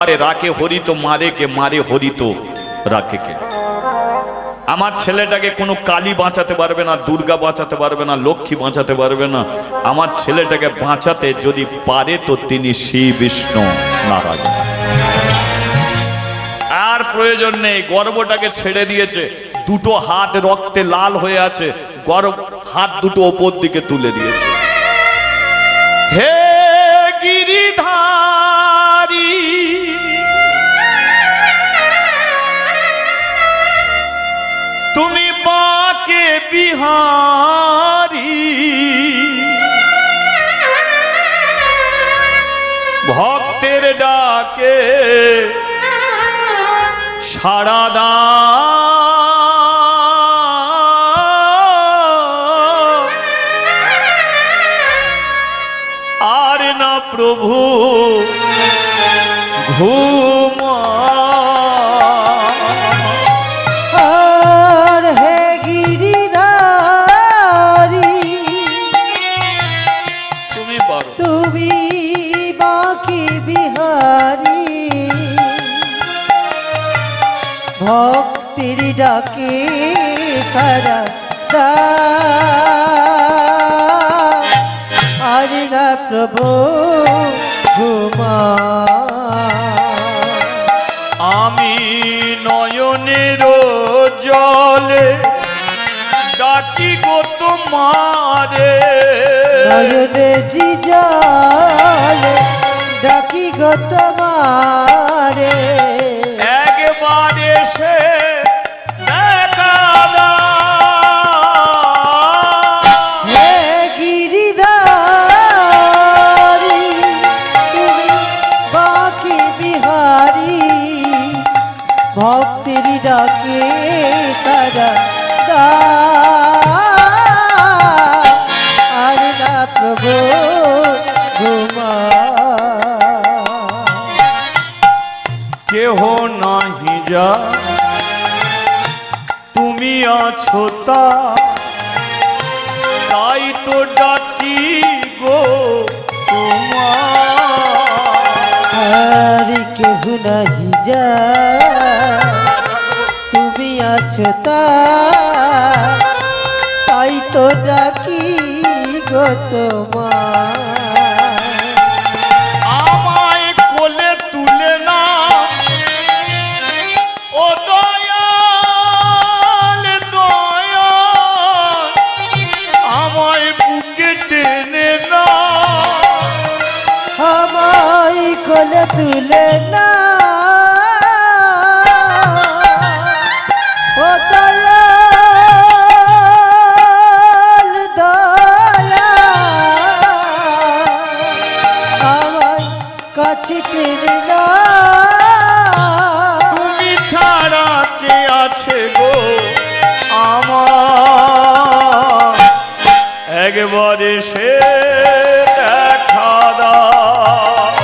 রাখে হরি তো মারে কে, মারে হরি তো রাখে কে। আমার ছেলেটাকে কোনো কালী বাঁচাতে পারবে না, দুর্গা বাঁচাতে পারবে না, লক্ষ্মী বাঁচাতে পারবে না। আমার ছেলেটাকে বাঁচাতে যদি পারে তো তিনি শিব বিষ্ণু নারায়ণ। আর প্রয়োজন নেই, গর্ভটাকে ছেড়ে দিয়েছে, দুটো হাত রক্তে লাল হয়ে আছে, হাত দুটো ওপর দিকে তুলে দিয়েছে। হে গিরিধারী তুমি বাঁকে বিহারী, ভক্তের ডাকে সাড়া দাও, আর না প্রভু ঘুমা। ভক্তির ডাকে সারা আর না প্রভু ঘুমা। আমি নয়নের জলে ডাকি গো তোমারে, নয়নের জলে ডাকি গো তোমারে, একবার এসে দেখা দাও। হে গিরিধারী তুমি বাঁকে বিহারী, ভক্তির ডাকে সারা আর না প্রভু ঘুমা। কেহ নাহি যা তুমি আছো তাই তো ডাকি গো আর কেহ নাহি যা তুমি আছো তাই তো ডাকি গো তোমার। আমায় কোলে তুলে না ও দয়াল দয়াল, আমায় বুকে টেনে না, আমায় কোলে তুলে না ও দয়াল দয়াল, আমায় কাছে টেনে না। তুমি ছাড়া কে আছে গো আমার, একবারে সে দেখা দাও।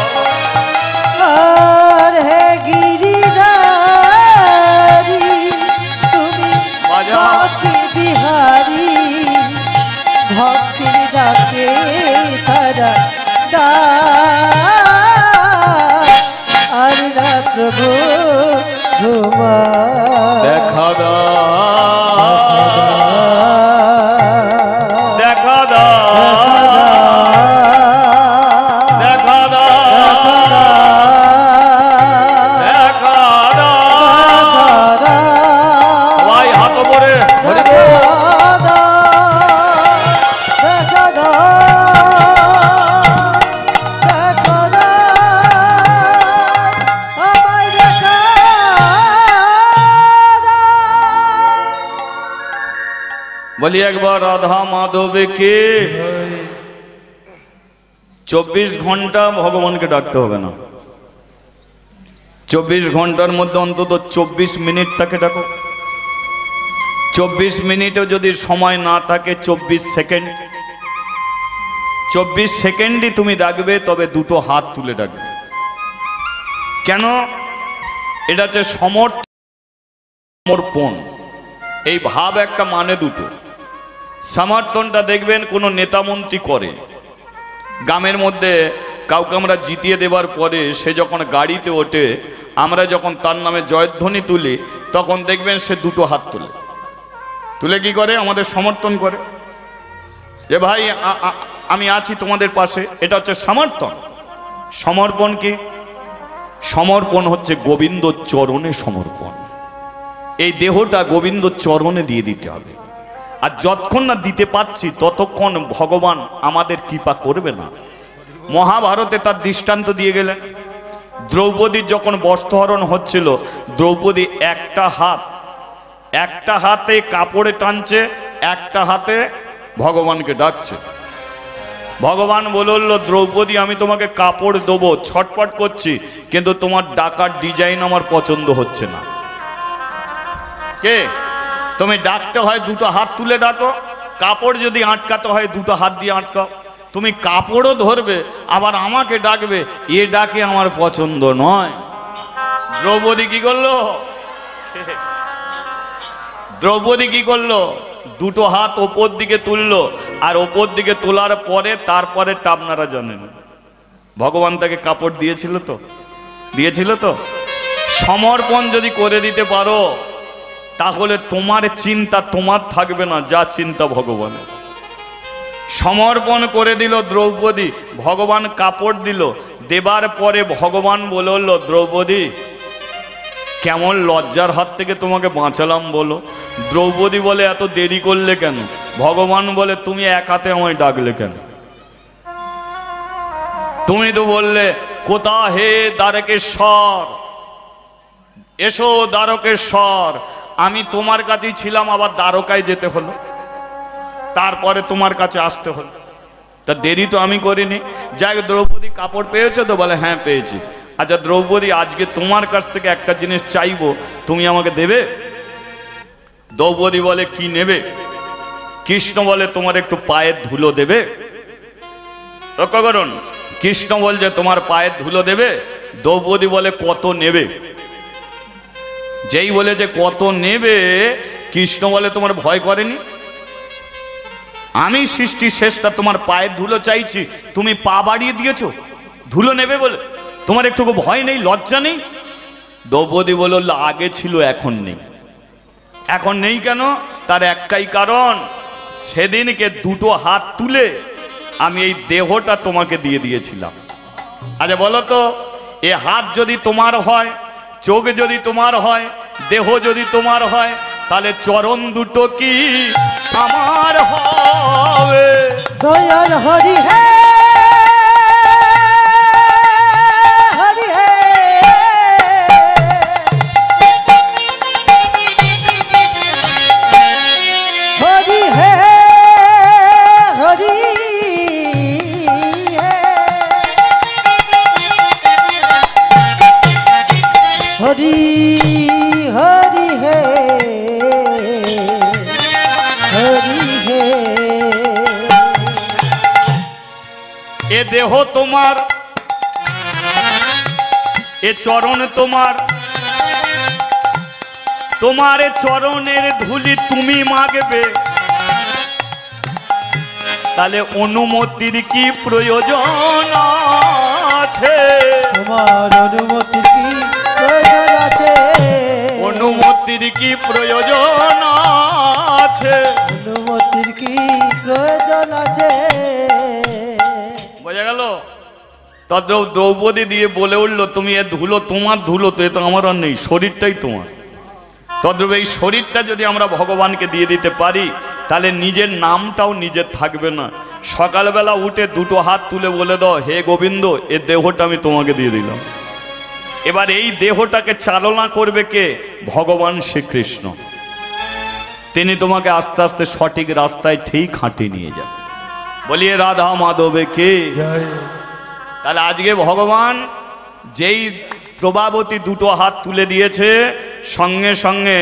আর হে গিরিধারী তুমি বাঁকে বিহারী, ভক্তির ডাকে সারা আর না প্রভু ঘুমা। দেখা দাও, দেখা দাও, দেখা দাও, দেখা দাও। ভাই হাত উপরে বলি একবার রাধা মাধবকে। 24 ঘন্টা ভগবানকে ডাকতে হবে না, 24 ঘন্টার মধ্যে অন্তত 24 মিনিট তাকে ডাকো। 24 মিনিটও যদি সময় না থাকে 24 সেকেন্ড, 24 সেকেন্ডই তুমি ডাকবে, তবে দুটো হাত তুলে ডাকবে। কেন? এটা হচ্ছে সমর্পণ। এই ভাব একটা মানে দুটো। সমর্থনটা দেখবেন কোনো নেতা মন্ত্রী করে, গ্রামের মধ্যে কাউকে আমরা জিতিয়ে দেবার পরে সে যখন গাড়িতে ওঠে, আমরা যখন তার নামে জয়ধ্বনি তুলি, তখন দেখবেন সে দুটো হাত তুলে কি করে? আমাদের সমর্থন করে যে ভাই আমি আছি তোমাদের পাশে। এটা হচ্ছে সমর্থন। সমর্পণ কি? সমর্পণ হচ্ছে গোবিন্দ চরণে সমর্পণ। এই দেহটা গোবিন্দ চরণে দিয়ে দিতে হবে। আর যতক্ষণ না দিতে পারছি ততক্ষণ ভগবান আমাদের কৃপা করবে না। মহাভারতে তার দৃষ্টান্ত দিয়ে গেলেন। দ্রৌপদীর যখন বস্ত্রহরণ হচ্ছিল, দ্রৌপদী একটা হাতে কাপড়ে টানছে, একটা হাতে ভগবানকে ডাকছে। ভগবান বলল, দ্রৌপদী আমি তোমাকে কাপড় দেবো, ছটফট করছি, কিন্তু তোমার ডাকার ডিজাইন আমার পছন্দ হচ্ছে না। কে? তুমি ডাকতে হয় দুটো হাত তুলে ডাকো, কাপড় যদি আটকাতে হয় দুটো হাত দিয়ে আটকাও। তুমি কাপড়ও ধরবে আবার আমাকে ডাকবে, এ ডাকে আমার পছন্দ নয়। দ্রৌপদী কি করলো? দ্রৌপদী কি করলো? দুটো হাত ওপর দিকে তুললো, আর ওপর দিকে তোলার পরে তারপরে আপনারা জানেন ভগবান তাকে কাপড় দিয়েছিল তো। সমর্পণ যদি করে দিতে পারো তাহলে তোমার চিন্তা তোমার থাকবে না, যা চিন্তা ভগবানের। সমর্পণ করে দিল দ্রৌপদী, ভগবান কাপড় দিল। দেবার পরে ভগবান বলল, দ্রৌপদী কেমন লজ্জার হাত থেকে তোমাকে বাঁচালাম বলো। দ্রৌপদী বলে, এত দেরি করলে কেন? ভগবান বলে, তুমি এক হাতে আমায় ডাকলে কেন? তুমি তো বললে কোথা হে দ্বারকেশ্বর, এসো দ্বারকেশ্বর। আমি তোমার কাছেই ছিলাম, আবার দ্বারকায় যেতে হলো, তারপরে তোমার কাছে আসতে হলো। তা দেরি তো আমি করিনি। যাই, দ্রৌপদী কাপড় পেয়েছো তো? বলে হ্যাঁ পেয়েছি। আচ্ছা দ্রৌপদী, আজকে তোমার কাছ থেকে একটা জিনিস চাইবো, তুমি আমাকে দেবে? দ্রৌপদী বলে, কি নেবে? কৃষ্ণ বলে, তোমার একটু পায়ের ধুলো দেবে। লক্ষ্য করুন, কৃষ্ণ বলছে তোমার পায়ের ধুলো দেবে। দ্রৌপদী বলে, কত নেবে? যেই বলেছে কত নেবে, কৃষ্ণ বলে, তোমার ভয় করেনি? আমি সৃষ্টি শেষটা, তোমার পায়ের ধুলো চাইছি, তুমি পা বাড়িয়ে দিয়েছো ধুলো নেবে বলে। তোমার একটু ভয় নেই, লজ্জা নেই? দ্রৌপদী বলল, আগে ছিল এখন নেই। এখন নেই কেন? তার একটাই কারণ, সেদিনকে দুটো হাত তুলে আমি এই দেহটা তোমাকে দিয়ে দিয়েছিলাম। আচ্ছা বলো তো, এ হাত যদি তোমার হয়, চোখ যদি তোমার হয়, দেহ যদি তোমার হয়, তাহলে চরণ দুটো কি আমার হবে? দয়াল হরি হে, হরি হে, হরি হে, হরি হে, হরি হরি হে, হরি হে। এ দেহ তোমার, এ চরণ তোমার, তোমার চরণের ধুলি তুমি মাগবে, তাহলে অনুমতির কি প্রয়োজন আছে? তোমার অনুমতির কি প্রয়োজন আছে? অনুমতির কি প্রয়োজন আছে? অনুমতির কি প্রয়োজন আছে? বোঝা গেল? দ্রৌপদী দিয়ে বলে উঠলো, তুমি এ ধুলো তোমার ধুলো তো, এ তো আমার আর নেই, শরীরটাই তোমার। তদ্রূপ এই শরীরটা যদি আমরা ভগবানকে দিয়ে দিতে পারি, তাহলে নিজের নামটাও নিজের থাকবে না। সকালবেলা উঠে দুটো হাত তুলে বলে দাও, হে গোবিন্দ, এ দেহটা আমি তোমাকে দিয়ে দিলাম। এবার এই দেহটাকে চালনা করবে কে? ভগবান শ্রীকৃষ্ণ। তিনি তোমাকে আস্তে আস্তে সঠিক রাস্তায় ঠিক হাঁটিয়ে নিয়ে যান। বলিয়ে রাধা মাধবে কে? তাহলে আজকে ভগবান যেই প্রভাবতী দুটো হাত তুলে দিয়েছে, সঙ্গে সঙ্গে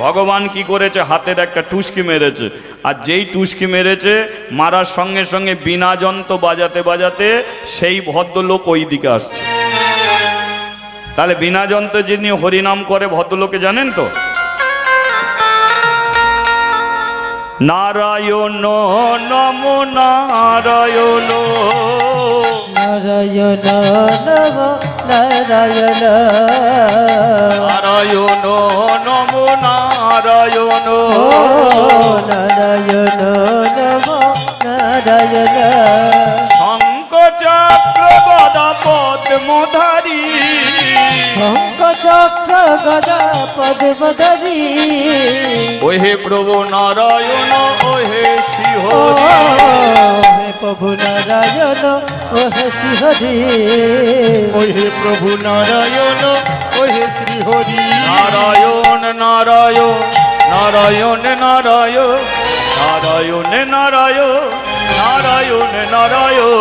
ভগবান কি করেছে? হাতের একটা টুসকি মেরেছে। আর যেই টুসকি মেরেছে, মারার সঙ্গে সঙ্গে বীণা যন্ত্র বাজাতে বাজাতে সেই ভদ্রলোক ওই দিকে আসছে। তাহলে বীণা যন্ত্র যিনি হরিনাম করে ভদ্রলোকে জানেন তো? নারায়ণ নমো নারায়ণ, নারায়ণ নম নারায়ণ নারায়ণ নম নারায়ণ ও নারায়ণ নম নারায়ণ শঙ্খ চক্র গদা পদ্মধারী শঙ্খ চক্র গদা পদ্মধারী ওহে প্রভু নারায়ণ ওহে ও শ্রীহরি হে প্রভু নারায়ণ ও হে শ্রীহরি ওহে প্রভু নারায়ণ ওহে শ্রী হরি নারায়ণ নারায়ণ নারায়ণ নারায়ণ নারায়ণ নারায়ণ নারায়ণ নারায়ণ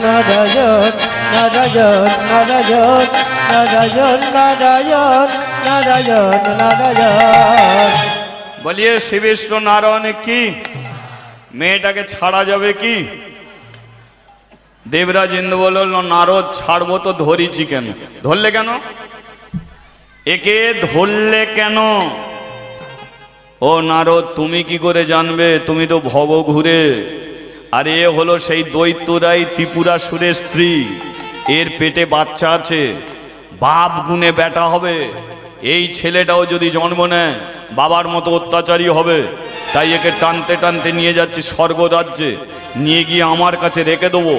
নারায়ণ নারায়ণ নারায়ণ নারায়ণ নারায়ণ নারায়ণ নারায়ণ বলিয়ে শ্রী বিষ্ণু নারায়ণ কি মেয়েটাকে ছাড়া যাবে কি? দেবরাজ ইন্দ্র বলল নারদ ছাড়বো তো ধরিছি কেন? ধরলে কেন? একে ধরলে কেন? ও নারদ তুমি কি করে জানবে? তুমি তো ভব ঘুরে। আর এ হলো সেই দৈত্যরাই ত্রিপুরাসুরের স্ত্রী, এর পেটে বাচ্চা আছে, বাপ গুণে বেটা হবে। এই ছেলেটাও যদি জন্ম নেয় বাবার মতো অত্যাচারী হবে। তাই একে টানতে টানতে নিয়ে যাচ্ছি স্বর্গরাজ্যে, নিয়ে গিয়ে আমার কাছে রেখে দেবো।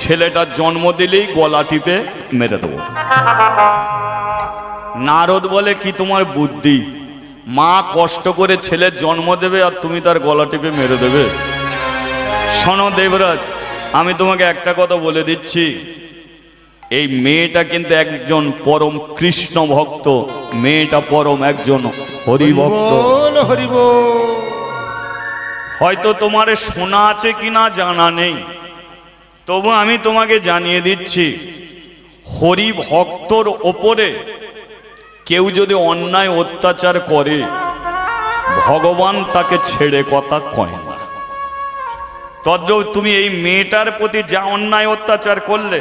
ছেলেটার জন্ম দিলেই গলা টিপে মেরে দেবো। নারদ বলে কি তোমার বুদ্ধি? মা কষ্ট করে ছেলের জন্ম দেবে আর তুমি তার গলা টিপে মেরে দেবে? শোনো দেবরাজ, আমি তোমাকে একটা কথা বলে দিচ্ছি, এই মেয়েটা কিন্তু একজন পরম কৃষ্ণ ভক্ত, মেয়েটা পরম একজন হরিভক্ত। বল হরি বল। হয়তো তোমার শোনা আছে কিনা জানা নেই, তবু আমি তোমাকে জানিয়ে দিচ্ছি, হরি ভক্তর ওপরে কেউ যদি অন্যায় অত্যাচার করে ভগবান তাকে ছেড়ে কথা কয় না। তদ্রূপ তুমি এই মেয়েটার প্রতি যা অন্যায় অত্যাচার করলে,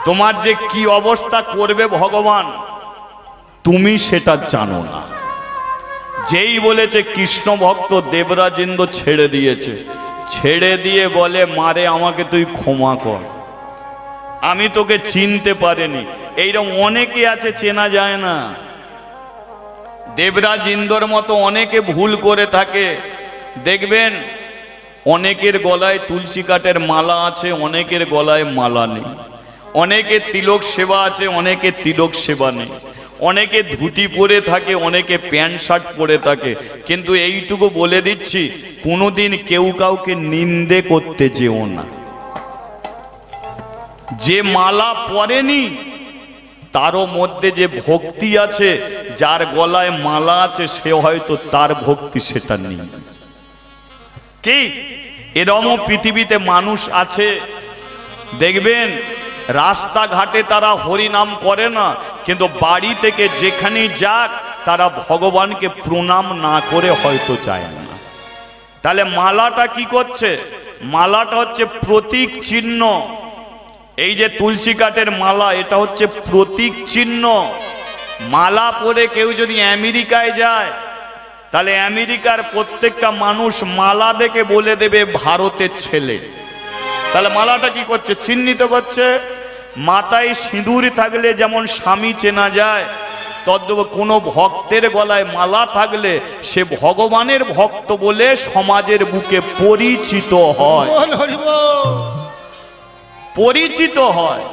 তোমার যে কি অবস্থা করবে ভগবান তুমি সেটা জানো না। যেই বলেছে কৃষ্ণ ভক্ত দেবরাজ ইন্দ্র ছেড়ে দিয়েছে, ছেড়ে দিয়ে বলে মারে আমাকে তুই ক্ষমা কর, আমি তোকে চিনতে পারিনি। এইরকম অনেকে আছে চেনা যায় না। দেবরাজ ইন্দ্রর মতো অনেকে ভুল করে থাকে। দেখবেন অনেকের গলায় তুলসী কাঠের মালা আছে, অনেকের গলায় মালা নেই। অনেকের তিলক সেবা আছে, অনেকের তিলক সেবা নেই। অনেকে ধুতি পরে থাকে, অনেকে প্যান্ট শার্ট পরে থাকে। কিন্তু এইটুকু বলে দিচ্ছি, কোনোদিন কেউ কাউকে নিন্দে করতে যেও না। যে মালা পরেনি তারও মধ্যে যে ভক্তি আছে, যার গলায় মালা আছে সে হয়তো তার ভক্তি সেটা নেই। কি এরকম পৃথিবীতে মানুষ আছে, দেখবেন রাস্তাঘাটে তারা হরি নাম করে না, কিন্তু বাড়ি থেকে যেখানেই যাক তারা ভগবানকে প্রণাম না করে হয়তো যায় না। তাহলে মালাটা কি করছে? মালাটা হচ্ছে প্রতীক চিহ্ন। এই যে তুলসী কাঠের মালা, এটা হচ্ছে প্রতীক চিহ্ন। মালা পরে কেউ যদি আমেরিকায় যায়, তাহলে আমেরিকার প্রত্যেকটা মানুষ মালা দেখে বলে দেবে ভারতের ছেলে। তাহলে মালাটা কি করছে? চিহ্নিত করছে। মাথায় সিঁদুর থাকলে যেমন স্বামী চেনা যায়, তদ্রূপ কোনো ভক্তের গলায় মালা থাকলে সে ভগবানের ভক্ত বলে সমাজের বুকে পরিচিত হয়, বল হরি বল। পরিচিত হয়।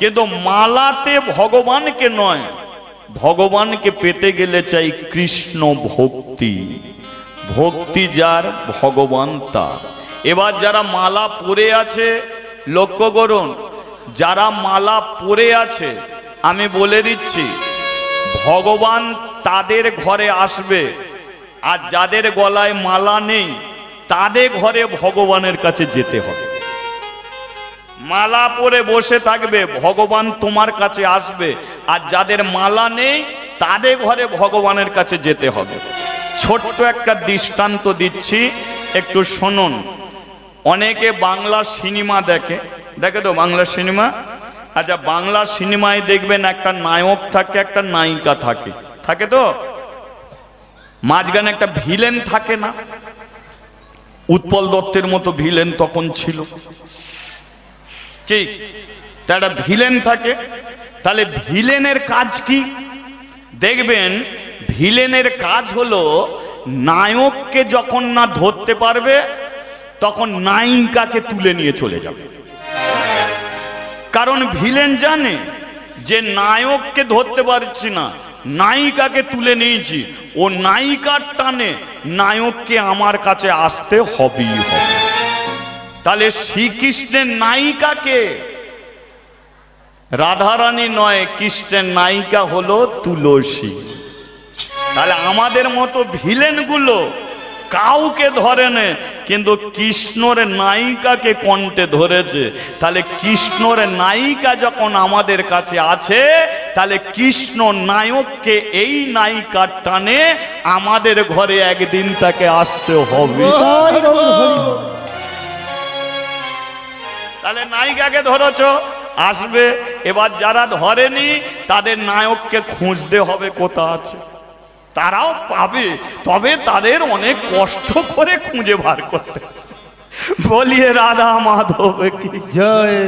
কিন্তু মালাতে ভগবানকে নয়, ভগবানকে পেতে গেলে চাই কৃষ্ণ ভক্তি। ভক্তি যার ভগবান তার। এবার যারা মালা পরে আছে, লক্ষ্য করুন, যারা মালা পরে আছে আমি বলে দিচ্ছি ভগবান তাদের ঘরে আসবে, আর যাদের গলায় মালা নেই তাদের ঘরে ভগবানের কাছে যেতে হবে। মালা পরে বসে থাকবে ভগবান তোমার কাছে আসবে, আর যাদের মালা নেই তাদের ঘরে ভগবানের কাছে যেতে হবে। ছোট্ট একটা দৃষ্টান্ত দিচ্ছি, একটু শুনুন। অনেকে বাংলা সিনেমা দেখে, দেখে তো বাংলা সিনেমা? আচ্ছা, বাংলা সিনেমায় দেখবেন একটা নায়ক থাকে, একটা নায়িকা থাকে, থাকে তো? মাঝখানে একটা ভিলেন থাকে না? উৎপল দত্তের মতো ভিলেন তখন ছিল। কি তা একটা ভিলেন থাকে, তাহলে ভিলেনের কাজ কি দেখবেন, ভিলেনের কাজ হলো নায়ককে যখন না ধরতে পারবে তখন নায়িকাকে তুলে নিয়ে চলে যাবে। কারণ ভিলেন জানে যে নায়ককে ধরতে পারছি না, নায়িকাকে তুলে নিয়েছি, ও নায়িকার টানে নায়ককে আমার কাছে আসতে হবেই হবে। তাহলে শ্রীকৃষ্ণের নায়িকাকে রাধারানী নয়, কৃষ্ণের নায়িকা হলো তুলসী। তাহলে আমাদের মতো ভিলেনগুলো কাউকে ধরে নে, কিন্তু কৃষ্ণর নায়িকাকে কণ্ঠে ধরেছে। তাহলে কৃষ্ণর নায়িকা যখন আমাদের কাছে আছে, তাহলে কৃষ্ণ নায়ককে এই নায়িকার টানে আমাদের ঘরে একদিন তাকে আসতে হবে। তাহলে নায়িকাকে ধরেছ, আসবে। এবার যারা ধরেনি তাদের নায়ককে খুঁজতে হবে কোথা আছে, তারাও পাবে, তবে তাদের অনেক কষ্ট করে খুঁজে বার করতে। বলিয়ে রাধা মাধব কি জয়।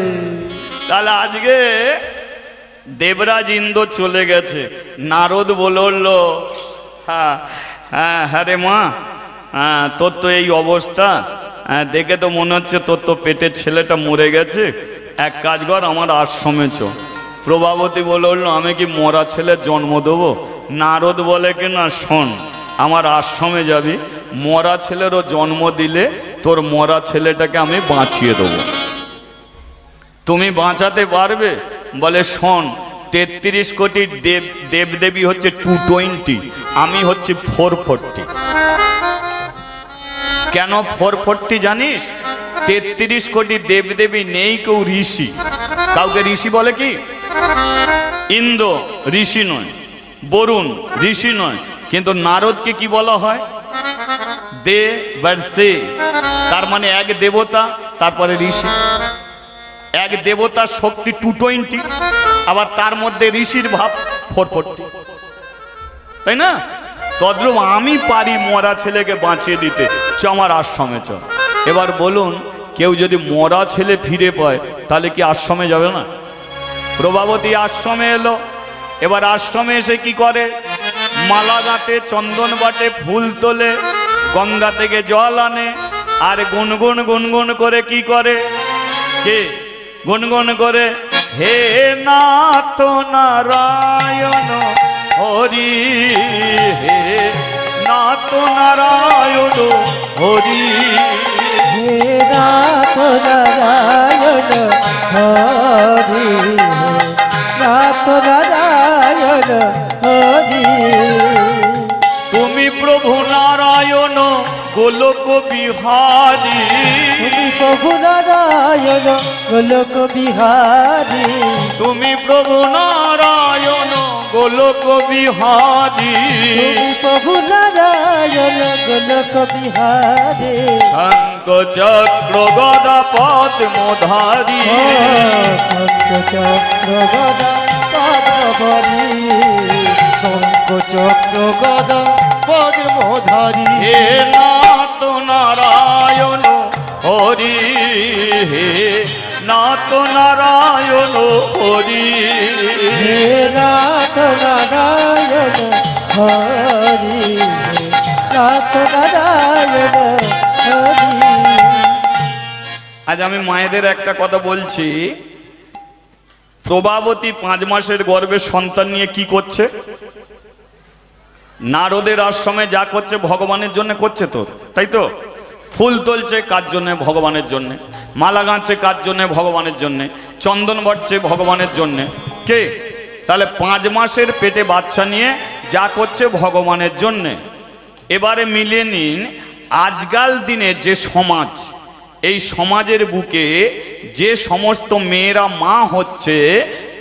তাহলে আজকে দেবরাজ ইন্দ্র চলে গেছে, নারদ বলল হ্যাঁ হ্যাঁ হ্যাঁ রে মা, হ্যাঁ তোর তো এই অবস্থা, দেখে তো মনে হচ্ছে তোর তো পেটের ছেলেটা মরে গেছে, এক কাজ কর আমার আশ্রমে চ। প্রভাবতী বলল আমি কি মরা ছেলের জন্ম দেবো? নারদ বলে কি না, শোন আমার আশ্রমে যাবি, মরা ছেলেরও জন্ম দিলে তোর মরা ছেলেটাকে আমি বাঁচিয়ে দেবো। তুমি বাঁচাতে পারবে? বলে শোন 33 কোটি দেবদেবী হচ্ছে 220, আমি হচ্ছে 440। কেন 440 জানিস? 33 কোটি দেবদেবী নেই কেউ ঋষি, কাউকে ঋষি বলে কি? ইন্দ্র ঋষি নয়, বরুণ ঋষি নয়, কিন্তু নারদকে কি বলা হয়? দে বর্ষে। তার মানে এক দেবতা, তারপরে ঋষি। এক দেবতার শক্তি 220, আবার তার মধ্যে ঋষির ভাব 440, তাই না? তদ্রূপ আমি পারি মরা ছেলেকে বাঁচিয়ে দিতে, চ আমার আশ্রমে চ। এবার বলুন, কেউ যদি মরা ছেলে ফিরে পায় তাহলে কি আশ্রমে যাবে না? প্রভাবতী আশ্রমে এলো। এবার আশ্রমে এসে কি করে? মালা গাঁথে, চন্দন বাটে, ফুল তোলে, গঙ্গা থেকে জল আনে, আর গুনগুন গুনগুন করে কি করে? কে গুনগুন করে হে নাথ নারায়ণ হরি, হে নাথ নারায়ণ হরি, হে নাথ নারায়ণ হরি, নাথ নারায়ণ হরি। তুমি প্রভু নারায়ণ গোলক বিহারী, তুমি প্রভু নারায়ণ গোলক বিহারী, তুমি প্রভু নারায়ণ গোলক বিহারী, তুমি প্রভু নারায়ণ গোলক বিহারী। শঙ্খ চক্র গদা পদ্মধারী, শঙ্খ চক্র গদা পদ্মধারী, শঙ্খ চক্র গদা পদ্মধারী, হে নাথ নারায়ণ হরি, হে নাথ নারায়ণ হরি, হে নাথ নারায়ণ হরি, নাথ নারায়ণ হরি। আজ আমি মায়েদের একটা কথা বলছি। প্রভাবতী 5 মাসের গর্ভে সন্তান নিয়ে কি করছে? নারদের আশ্রমে যা করছে ভগবানের জন্য করছে তো, তাই তো? ফুল তুলছে কার জন্য? ভগবানের জন্য। মালা গাঁথছে কার জন্য? ভগবানের জন্য। চন্দন বাটছে ভগবানের জন্য। কে? তাহলে 5 মাসের পেটে বাচ্চা নিয়ে যা করছে ভগবানের জন্যে। এবারে মিলিয়ে নিন, আজকাল দিনে যে সমাজ, এই সমাজের বুকে যে সমস্ত মেয়েরা মা হচ্ছে,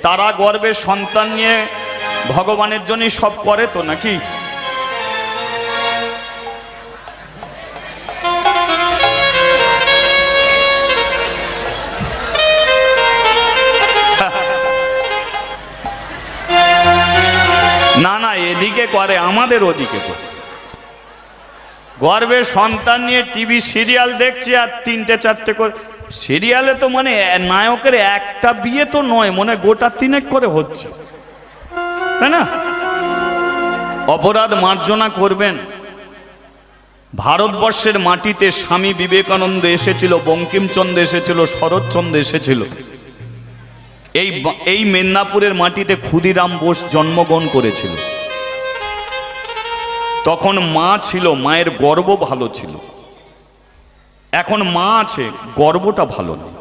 তারা গর্ভে সন্তান নিয়ে ভগবানের জন্যই সব করে তো নাকি? না না, এদিকে করে, আমাদের ওদিকে করে। গর্ভে সন্তান নিয়ে টিভি সিরিয়াল দেখছে আর 3টে 4টে করে সিরিয়ালে তো মানে নায়কের একটা বিয়ে তো নয়, মনে গোটা তিনেক করে হচ্ছে, তাই না? অপরাধ মার্জনা করবেন। ভারতবর্ষের মাটিতে স্বামী বিবেকানন্দ এসেছিল, বঙ্কিমচন্দ্র এসেছিল, শরৎচন্দ্র এসেছিল। এই মেদিনীপুরের মাটিতে ক্ষুদিরাম বোস জন্মগ্রহণ করেছিল। তখন মা ছিল, মায়ের গর্ব ভালো ছিল। এখন মা আছে, গর্বটা ভালো নেই।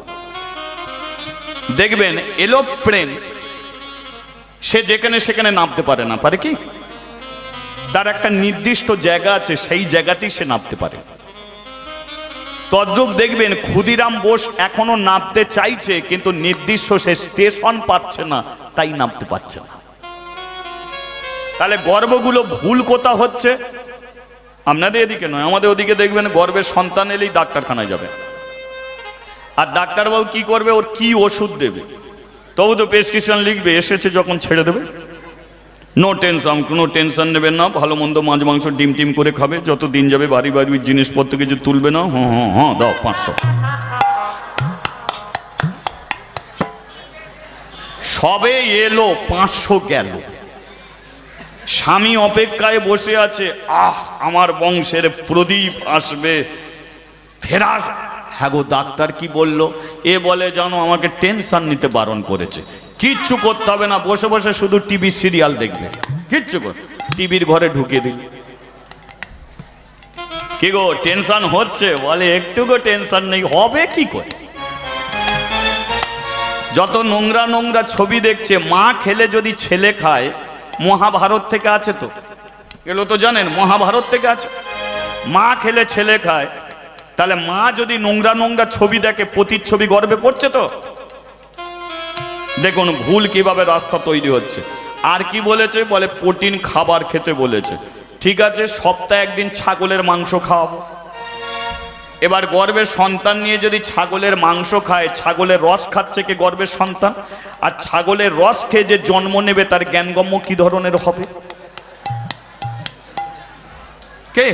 দেখবেন এলোপ্লেন সে যেখানে সেখানে নামতে পারে না, পারে কি? তার একটা নির্দিষ্ট জায়গা আছে, সেই জায়গাতেই সে নামতে পারে। তদ্রূপ দেখবেন ক্ষুদিরাম বোস এখনো নামতে চাইছে, কিন্তু নির্দিষ্ট সে স্টেশন পাচ্ছে না, তাই নামতে পারছে না। তাহলে গর্বগুলো ভুল কোথা হচ্ছে? আপনাদের এদিকে নয়, আমাদের ওদিকে দেখবেন গর্ভের সন্তান এলেই ডাক্তারখানায় যাবে, আর ডাক্তারবাবু কি করবে? ওর কি ওষুধ দেবে? তবু তো প্রেসক্রিপশন লিখবে, এসেছে যখন ছেড়ে দেবে। নো টেনশন, কোনো টেনশন নেবেন না, ভালো মন্দ মাছ মাংস ডিম টিম করে খাবে, যত দিন যাবে বাড়ি বাড়ি জিনিসপত্র কিছু তুলবে না। হ্যাঁ দাও 500। সবে এলো 500 গেল, স্বামী অপেক্ষায় বসে আছে, আমার বংশের প্রদীপ আসবে, ফেরাস। হ্যাঁ গো ডাক্তার কি বললো? এ বলে জানো আমাকে টেনশন নিতে বারণ করেছে। কিচ্ছু করতে হবে না, বসে বসে শুধু টিভি সিরিয়াল দেখবে, কিচ্ছু কর। টিভির ঘরে ঢুকিয়ে দিল। কি গো টেনশন হচ্ছে? বলে একটুকু টেনশন নেই, হবে কি করে? যত নোংরা নোংরা ছবি দেখছে। মা খেলে যদি ছেলে খায়, মহাভারত থেকে আছে তো, এগুলো তো জানেন, মহাভারত থেকে আছে। মা খেলে ছেলে খায়, তাহলে মা যদি নোংরা নোংরা ছবি দেখে, প্রতিচ্ছবি গর্বে পড়ছে তো। দেখুন ভুল কিভাবে রাস্তা তৈরি হচ্ছে। আর কি বলেছে? বলে প্রোটিন খাবার খেতে বলেছে। ঠিক আছে, সপ্তাহে একদিন ছাগলের মাংস খাওয়াবো। এবার গর্ভের সন্তান নিয়ে যদি ছাগলের মাংস খায়, ছাগলের রস খাচ্ছে কে? গর্ভের সন্তান। আর ছাগলের রস খেয়ে যে জন্ম নেবে, তার জ্ঞানগম্য কি ধরনের হবে? কে?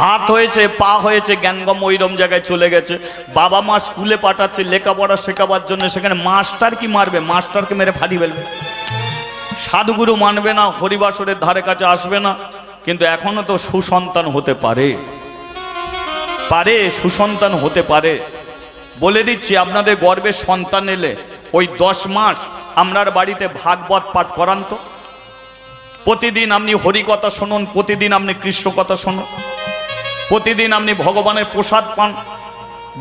হাত হয়েছে, পা হয়েছে, জ্ঞানগম্য ওইরকম জায়গায় চলে গেছে। বাবা মা স্কুলে পাঠাচ্ছে লেখাপড়া শেখাবার জন্য, সেখানে মাস্টার কি মারবে? মাস্টারকে মেরে ফাটি ফেলবে। সাধুগুরু মানবে না, হরিবাসরের ধারে কাছে আসবে না। কিন্তু এখনো তো সুসন্তান হতে পারে, সুসন্তান হতে পারে। বলে দিচ্ছি, আপনাদের গর্ভে সন্তান এলে ওই 10 মাস আপনার বাড়িতে ভাগবত পাঠ করান তো। প্রতিদিন আপনি হরি কথা শুনুন, প্রতিদিন আপনি কৃষ্ণ কথা শুনুন, প্রতিদিন আপনি ভগবানের প্রসাদ পান।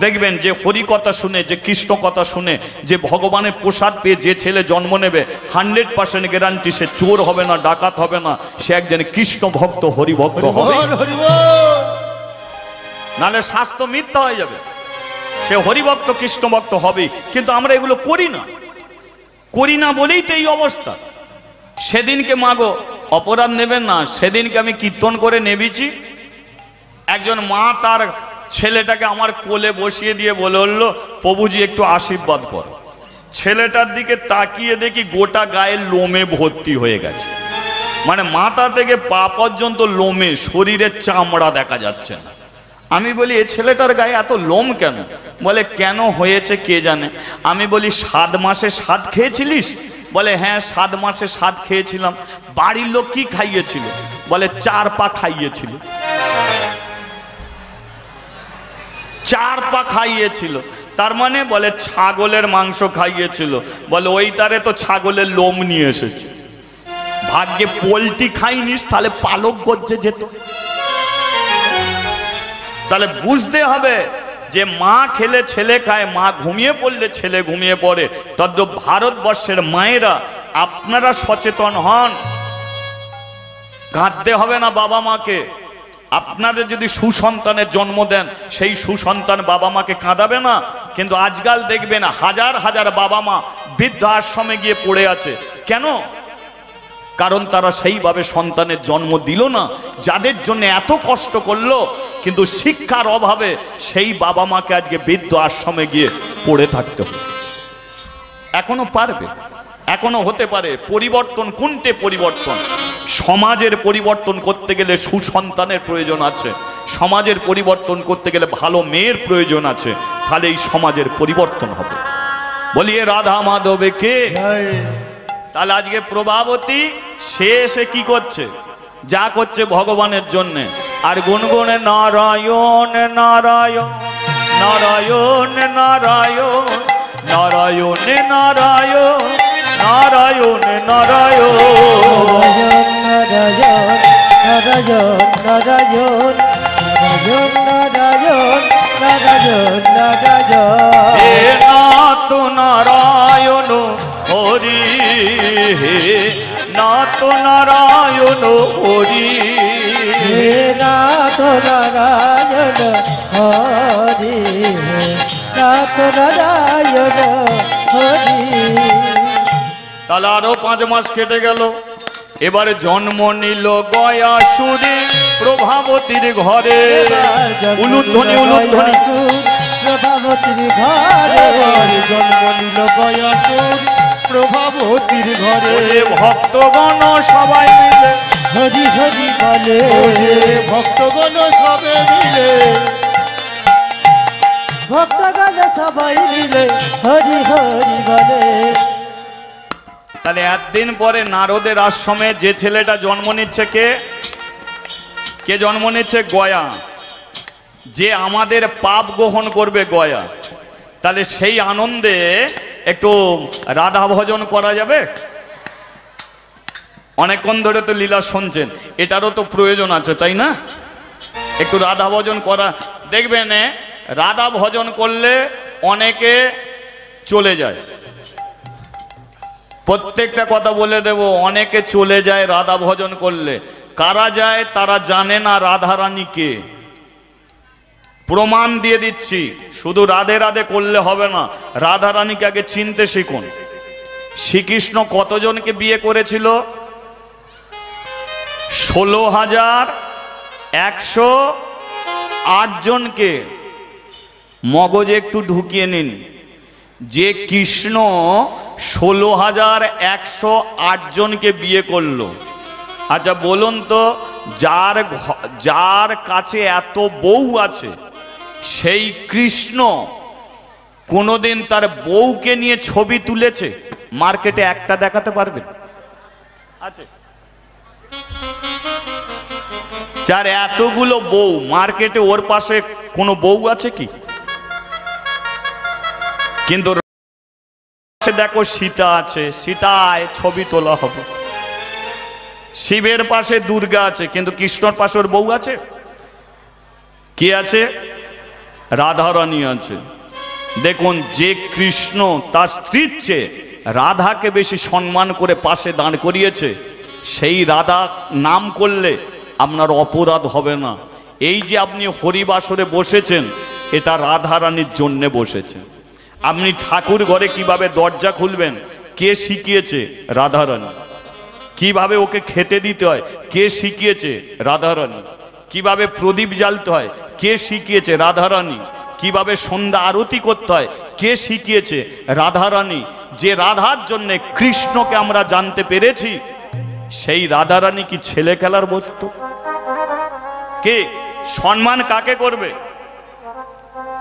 দেখবেন যে হরি কথা শুনে, যে কৃষ্ণ কথা শুনে, যে ভগবানের প্রসাদ পেয়ে যে ছেলে জন্ম নেবে, 100% গ্যারান্টি সে চোর হবে না, ডাকাত হবে না, সে একজন কৃষ্ণ ভক্ত, হরি ভক্ত হবে। নাহলে স্বাস্থ্য মিথ্যা হয়ে যাবে। সে হরিভক্ত কৃষ্ণ ভক্ত হবে। কিন্তু আমরা এগুলো করি না বলেই তো এই অবস্থা। সেদিনকে মাগো অপরাধ নেবেন না, সেদিনকে আমি কীর্তন করে নেবেছি। একজন মা তার ছেলেটাকে আমার কোলে বসিয়ে দিয়ে বলল, প্রভুজি একটু আশীর্বাদ কর। ছেলেটার দিকে তাকিয়ে দেখি গোটা গায়ে লোমে ভর্তি হয়ে গেছে, মানে মাথা থেকে পা পর্যন্ত লোমে, শরীরের চামড়া দেখা যাচ্ছে না। আমি বলি এ ছেলেটার গায়ে এত লোম কেন? বলে কেন হয়েছে কে জানে। আমি বলি 7 মাসে 7 খেয়েছিলিস? বলে হ্যাঁ 7 মাসে 7 খেয়েছিলাম। বাড়ির লোক কি খাইয়েছিল? বলে 4 পা খাইয়েছিল। 4 পা খাইয়েছিল, তার মানে বলে ছাগলের মাংস খাইয়েছিল। বলে ওই তারে তো ছাগলের লোম নিয়ে এসেছে। ভাগ্যে পোলট্রি খাইনিস, তাহলে পালক গজ্জে যেত। তাহলে বুঝতে হবে যে মা খেলে ছেলে খায়, মা ঘুমিয়ে পড়লে ছেলে ঘুমিয়ে পড়ে। তদ্রূপ ভারতবর্ষের মায়েরা আপনারা সচেতন হন। কাঁদতে হবে না বাবা মাকে। আপনারা যদি সুসন্তানের জন্ম দেন, সেই সুসন্তান বাবা মাকে কাঁদাবে না। কিন্তু আজকাল দেখবেন হাজার হাজার বাবা মা বৃদ্ধ আশ্রমে গিয়ে পড়ে আছে। কেন? কারণ তারা সেইভাবে সন্তানের জন্ম দিল না, যাদের জন্য এত কষ্ট করলো। কিন্তু শিক্ষার অভাবে সেই বাবা মাকে আজকে বৃদ্ধ আশ্রমে গিয়ে পড়ে থাকতে হবে। এখনো পারবে, এখনো হতে পারে। পরিবর্তন কোনটে? পরিবর্তন সমাজের পরিবর্তন করতে গেলে সুসন্তানের প্রয়োজন আছে। সমাজের পরিবর্তন করতে গেলে ভালো মেয়ের প্রয়োজন আছে, তাহলে এই সমাজের পরিবর্তন হবে। বলিয়ে রাধা মাধবে কে? তাহলে আজকে প্রভাবতী সে এসে কি করছে? যা করছে ভগবানের জন্য। আর গুনগুনে নারায়ণ নারায়ণ নারায়ণ নারায়ণ নারায়ণ নারায়ণ নারায়ণ নারায়ণ নারায়ণ নারায়ণ নারায়ণ নারায়ণ নারায়ণ নারায়ণ হে নাথ নারায়ণ হরি, হে নাথ নারায়ণ হরি, হে নাথ নারায়ণ হরি, হে নাথ নারায়ণ হরি। তাহলে আরো 5 মাস কেটে গেল। এবারে জন্ম নিল গয়াসুরে প্রভাবতীর ঘরে। উলুধ্বনি উলুধ্বনি। প্রভাবতীর ঘরে জন্ম নিল গয়াসুর প্রভাবতীর ঘরে। ভক্তগণ সবাই মিলে হরি হরি বলে, ভক্তগণ সবে মিলে, ভক্তগণ সবাই মিলে হরি হরি বলে। তাহলে একদিন পরে নারদের আশ্রমে যে ছেলেটা জন্ম নিচ্ছে, কে কে জন্ম নিচ্ছে? গয়া। যে আমাদের পাপ গ্রহণ করবে গয়া। তাহলে সেই আনন্দে একটু রাধা ভজন করা যাবে? অনেকক্ষণ ধরে তো লীলা শুনছেন, এটারও তো প্রয়োজন আছে, তাই না? একটু রাধা ভজন করা। দেখবেন রাধা ভজন করলে অনেকে চলে যায়। প্রত্যেকটা কথা বলে দেব, অনেকে চলে যায় রাধা ভজন করলে। কারা যায় তারা জানে না রাধারানীকে। প্রমাণ দিয়ে দিচ্ছি, শুধু রাধে রাধে করলে হবে না, রাধারানীকে আগে চিনতে শিখুন। শ্রীকৃষ্ণ কতজনকে বিয়ে করেছিল? 16,108 জনকে। মগজে একটু ঢুকিয়ে নিন যে কৃষ্ণ 16,108 জনকে বিয়ে করলো। আচ্ছা বলুন তো, যার কাছে এত বউ আছে সেই কৃষ্ণ কোনোদিন তার বউকে নিয়ে ছবি তুলেছে? মার্কেটে একটা দেখাতে পারবে? আছে? যার এতগুলো বউ, মার্কেটে ওর পাশে কোনো বউ আছে কি? কিন্তু দেখো সীতা আছে, সীতায় ছবি তোলা হবে। শিবের পাশে দুর্গা আছে, কিন্তু কৃষ্ণর পাশে ওর বউ আছে? কি আছে? রাধারানী আছে। দেখুন, যে কৃষ্ণ তার স্ত্রীর চেয়ে রাধাকে বেশি সম্মান করে পাশে দাঁড় করিয়েছে, সেই রাধা নাম করলে আপনার অপরাধ হবে না। এই যে আপনি হরিবাসরে বসেছেন, এটা রাধারানীর জন্যে বসেছেন। আপনি ঠাকুর ঘরে কিভাবে দরজা খুলবেন, কে শিখিয়েছে? রাধারানী। কিভাবে ওকে খেতে দিতে হয়, কে শিখিয়েছে? রাধারানী। কিভাবে প্রদীপ জ্বালতে হয়, কে শিখিয়েছে? রাধারানী। কিভাবে সন্ধ্যা আরতি করতে হয়, কে শিখিয়েছে? রাধারানী। যে রাধার জন্য কৃষ্ণকে আমরা জানতে পেরেছি, সেই রাধারানী কি ছেলে খেলার বস্তু? কে সম্মান কাকে করবে?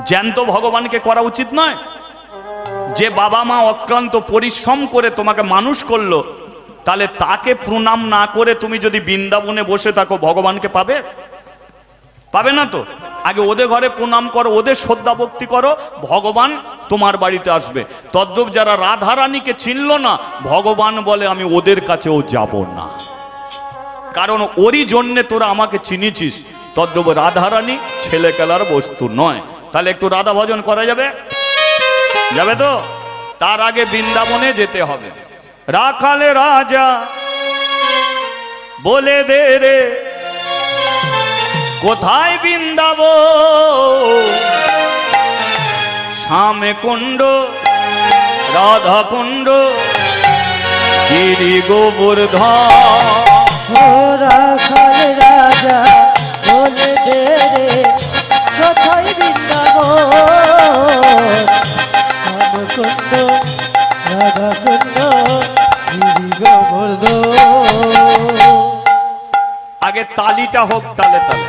জ্যান্ত ভগবানকে করা উচিত নয়? যে বাবা মা অক্লান্ত পরিশ্রম করে তোমাকে মানুষ করলো, তাহলে তাকে প্রণাম না করে তুমি যদি বৃন্দাবনে বসে থাকো, ভগবানকে পাবে? পাবে না তো। আগে ওদের ঘরে প্রণাম করো, ওদের শ্রদ্ধা ভক্তি করো, ভগবান তোমার বাড়িতে আসবে। তদ্রূপ যারা রাধারানীকে চিনল না, ভগবান বলে আমি ওদের কাছেও যাব না, কারণ ওরই জন্যে তোরা আমাকে চিনিছিস। তদ্রূপ রাধারানী ছেলে খেলার বস্তু নয়। তাহলে একটু রাধা ভজন করা যাবে? যাবে তো? তার আগে বৃন্দাবনে যেতে হবে। রাখালে রাজা বলে দে রে, কোথায় বৃন্দাবন? শ্যামে কুণ্ড, রাধা কুণ্ড, গিরি গোবর্ধন। ও রাখাল রাজা বলে দে রে, কোথায় বৃন্দাবন? শ্যামকুণ্ড, রাধাকুণ্ড, গিরি গোবর্ধন। আগে তালিটা হোক, তালে তালে।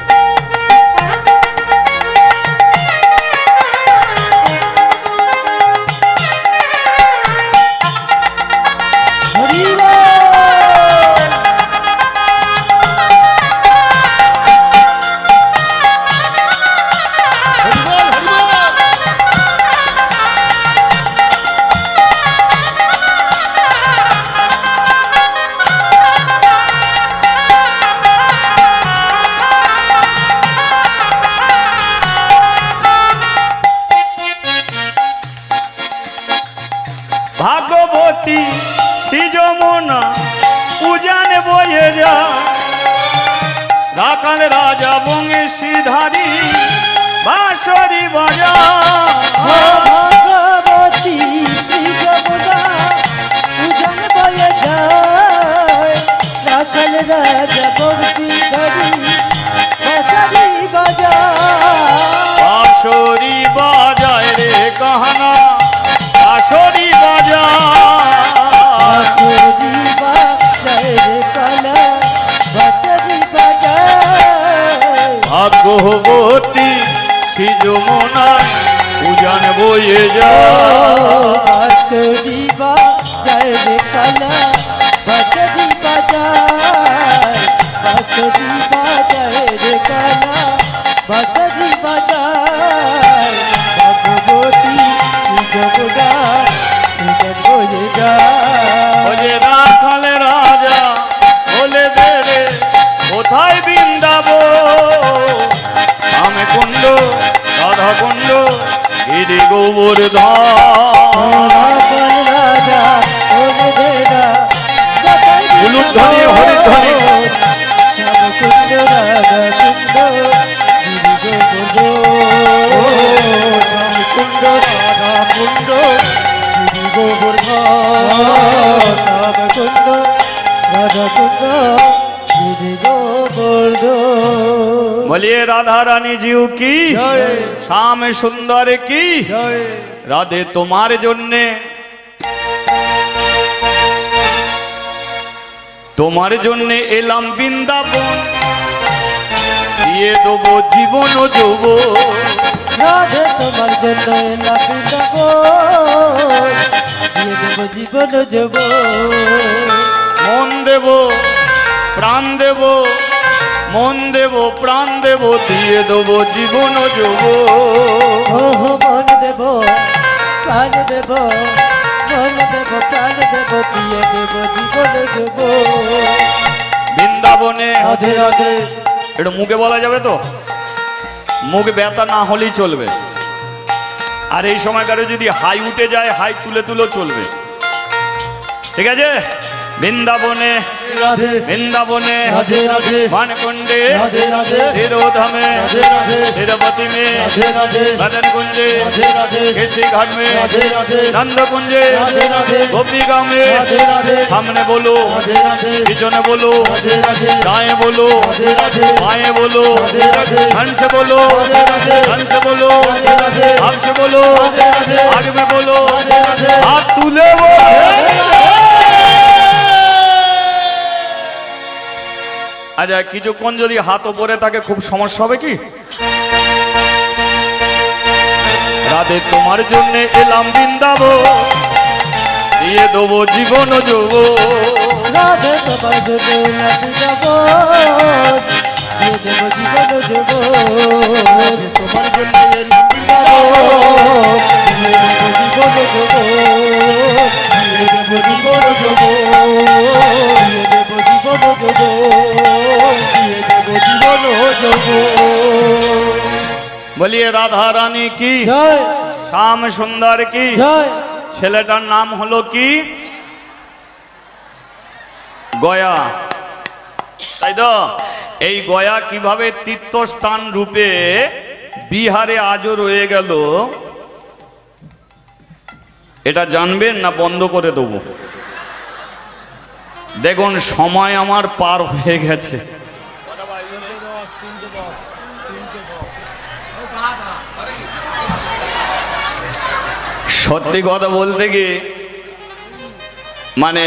বয়ে যায় রাখাল রাজা বংশীধারী বাঁশরি বাজা ভগবতী শ্রী যমুনা উজান বয়ে যায় রাখাল রাজা বংশীধারী বাঁশরি বাজায় বাঁশরি বাজায় রে কাহানা বাঁশরি বাজায় বাঁশরি বাজায় রে কালা বাঁশরি বাজায় ভাগ্যবতী শ্রী যমুনায় উজান বয়ে যায় বাঁশরি বাজায় রে কালা বাঁশরি বাজায় বাঁশরি বাজায় রে কালা বাঁশরি বাজায় ভগবতী যমুনা উজান বয়ে যায় ওরে রাখাল রাজা বলে দে রে কোথায় বৃন্দাবন আমি কুণ্ড রাধা কুণ্ড গিরি গোবর্ধন রাজা ওরে দেরা উলুধ্বনি হরিধ্বনি শ্যামকুণ্ড রাধা কুণ্ড কুণ্ড রাধা কুণ্ড গিরি গোবর্ধন শ্যামকুণ্ড রাধা কুণ্ড গিরি গোবর্ধন বলিয়ে রাধা রানী জিউ কি জয় শ্যাম সুন্দর কি জয় রাধে তোমার জন্যে তোমার জন্যে এলাম বৃন্দাবন দিয়ে দেবো জীবন ও যৌবন রাধে তোমার জন্য এলাম বৃন্দাবন দিয়ে দেব জীবন যাব মন দেব প্রাণ দেব মন দেব প্রাণ দেব দিয়ে দেবো জীবন ও যৌবন ওহ মন দেব প্রাণ দেব মন দেব প্রাণ দেব দিয়ে দেব জীবন যাব বৃন্দাবনে রাধে রাধে একটু মুখে বলা যাবে তো মুখ ব্যথা না হলেই চলবে আর এই সময়কারে যদি হাই উঠে যায় হাই তুলে তুলেও চলবে ঠিক আছে বৃন্দাবনে রাধে বৃন্দাবনে রাধে রাধে মানকুণ্ডে রাধে রাধে ধীরোধামে রাধে রাধে धीरपति में राधे राधे मदन कुंजे राधे राधे केसी घाट में राधे राधे नंद कुंजे राधे राधे गोपिका में राधे राधे सामने बोलो राधे राधे पीछने बोलो राधे राधे दाएं बोलो राधे राधे बाएं बोलो राधे राधे हंस बोलो राधे राधे हंस बोलो राधे राधे हंस बोलो राधे राधे आगे में बोलो राधे राधे हाथ तुले बोलो আচ্ছা কিছুক্ষণ যদি হাত ওপরে থাকে খুব সমস্যা হবে কি রাধে তোমার জন্য এলাম বৃন্দাবন দিয়ে দেবো জীবন ও যৌবন রাধে তোমার জন্য এলাম বৃন্দাবন দিয়ে দেব জীবন যাব তোমার জন্য এলাম বৃন্দাবন দিয়ে দেব জীবন যাব দিয়ে দেব জীবন যোগ দিয়ে দেব জীবন যাব দিয়ে দেব জীবন যোগ বলিয়ে রাধা রানী কি জয় শ্যাম সুন্দর কি জয় ছেলেটার নাম হলো কি গয়া তাই তো এই গয়া কিভাবে তীর্থস্থান রূপে বিহারে আজও রয়ে গেল এটা জানবেন না বন্ধ করে দেবো দেখুন সময় আমার পার হয়ে গেছে সত্যি কথা বলতে গিয়ে মানে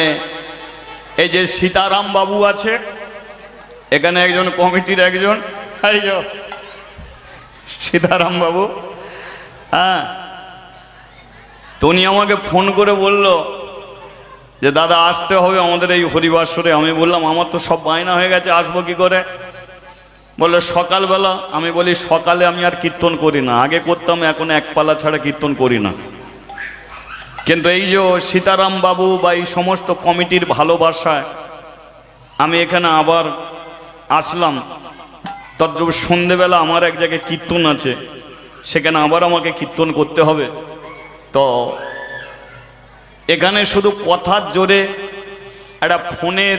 এই যে সীতারাম বাবু আছে এখানে একজন কমিটির একজন এই যে সীতারাম বাবু হ্যাঁ তো উনি আমাকে ফোন করে বলল যে দাদা আসতে হবে আমাদের এই হরিবাসরে আমি বললাম আমার তো সব বায়না হয়ে গেছে আসবো কি করে বললো সকালবেলা আমি বলি সকালে আমি আর কীর্তন করি না আগে করতাম এখন এক পালা ছাড়া কীর্তন করি না কিন্তু এই যে সীতারাম বাবু বা এই সমস্ত কমিটির ভালোবাসায় আমি এখানে আবার আসলাম তদ্রূপ সন্ধেবেলা আমার এক জায়গায় কীর্তন আছে সেখানে আবার আমাকে কীর্তন করতে হবে তো এখানে শুধু কথার জোরে একটা ফোনের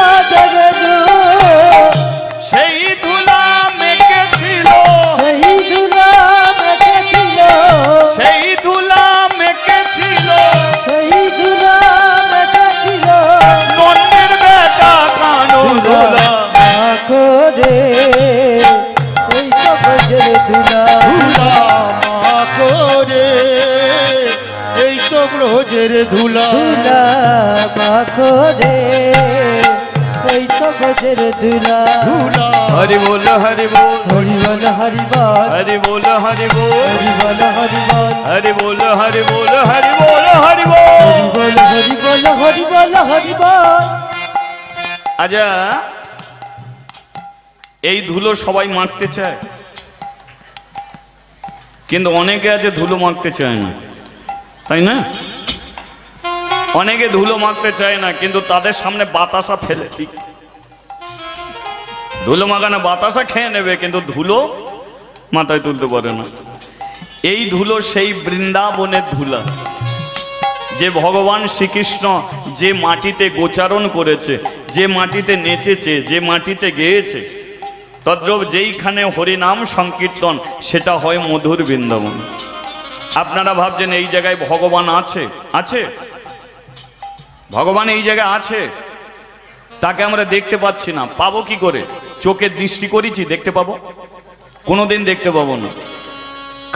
দেবে সেই ধুলা মেখেছিল, সেই ধুলা মেখেছিল, সেই ধুলা মেখেছিল সেই ধুলা মেখেছিল নন্দের বেটা কানু ধুলা। করে এই তো গজের ধুলা ধুলা মা করে এই তো ব্রজের ধুলা। ধুলা মা করে এই তো গজের ধুলা। ধুলা হরি বল হরি বল, হরি বল হরি বল, হরি বল হরি বল, হরি বল হরি বল, হরি বল হরি বল, হরি বল হরি বল। হরি বল হরি বল হরি বল। আচ্ছা, এই ধুলো সবাই মাখতে চায়, কিন্তু অনেকে আছে ধুলো মাখতে চায় না, তাই না? অনেকে ধুলো মাখতে চায় না, কিন্তু তাদের সামনে বাতাসা ফেলে দিক, ধুলো মাখানো বাতাসা খেয়ে নেবে, কিন্তু ধুলো মাথায় তুলতে পারে না। এই ধুলো সেই বৃন্দাবনের ধুলা, যে ভগবান শ্রীকৃষ্ণ যে মাটিতে গোচারণ করেছে, যে মাটিতে নেচেছে, যে মাটিতে গেয়েছে, তদ্রূপ যেইখানে হরিনাম সংকীর্তন, সেটা হয় মধুর বৃন্দাবন। আপনারা ভাবছেন এই জায়গায় ভগবান আছে? আছে, ভগবান এই জায়গায় আছে, তাকে আমরা দেখতে পাচ্ছি না। পাবো কি করে? চোখের দৃষ্টি করেছি, দেখতে পাবো? কোনোদিন দেখতে পাবো না।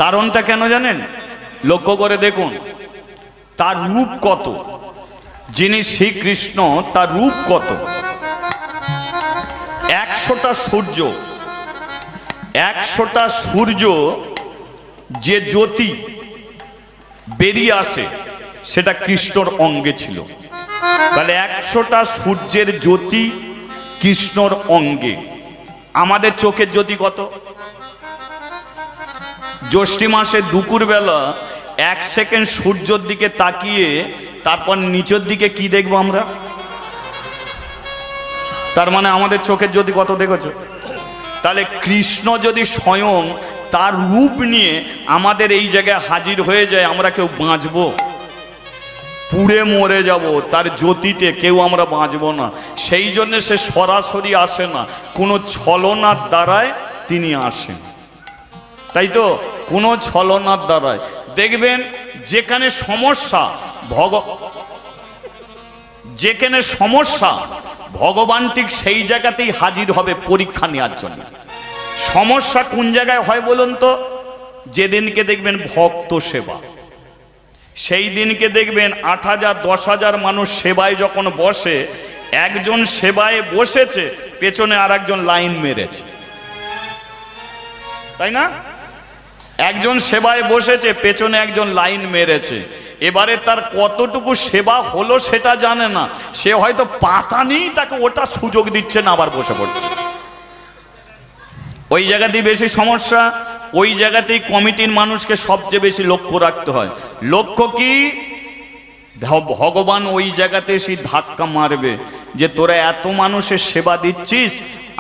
কারণটা কেন জানেন? লক্ষ্য করে দেখুন, তার রূপ কত, যিনি শ্রীকৃষ্ণ, তার রূপ কত। 100টা সূর্য, 100টা সূর্য যে জ্যোতি বেরিয়ে আসে, সেটা কৃষ্ণর অঙ্গে ছিল। তাহলে 100টা সূর্যের জ্যোতি কৃষ্ণর অঙ্গে। আমাদের চোখের জ্যোতি কত? জ্যৈষ্ঠী মাসে দুপুরবেলা 1 সেকেন্ড সূর্যের দিকে তাকিয়ে তারপর নিচের দিকে কি দেখবো আমরা? তার মানে আমাদের চোখের জ্যোতি কত দেখেছো? তাহলে কৃষ্ণ যদি স্বয়ং তার রূপ নিয়ে আমাদের এই জায়গায় হাজির হয়ে যায়, আমরা কেউ বাঁচবো? পুড়ে মরে যাব, তার জ্যোতিতে কেউ আমরা বাঁচবো না। সেই জন্য সে সরাসরি আসে না, কোনো ছলনার দ্বারায় তিনি আসেন, তাই তো? কোনো ছলনার দ্বারায়। দেখবেন যেখানে সমস্যা, যেখানে সমস্যা, ভগবান ঠিক সেই জায়গাতেই হাজির হবে পরীক্ষা নেওয়ার জন্য। সমস্যা কোন জায়গায় হয় বলুন তো? যেদিনকে দেখবেন ভক্ত সেবা, সেই দিনকে দেখবেন 8,000 10,000 মানুষ সেবায় যখন বসে, একজন সেবায় বসেছে, পেছনে আর একজন লাইন মেরেছে, তাই না? একজন সেবায় বসেছে, পেছনে একজন লাইন মেরেছে। এবারে তার কতটুকু সেবা হলো সেটা জানে না, সে হয়তো পাতা নেই, তাকে ওটা সুযোগ দিচ্ছে না, আবার বসে পড়ছে। ওই জায়গাতেই বেশি সমস্যা, ওই জায়গাতেই কমিটির মানুষকে সবচেয়ে বেশি লক্ষ্য রাখতে হয়। লক্ষ্য কি? ভগবান ওই জায়গাতে সেই ধাক্কা মারবে যে তোরা এত মানুষের সেবা দিচ্ছিস,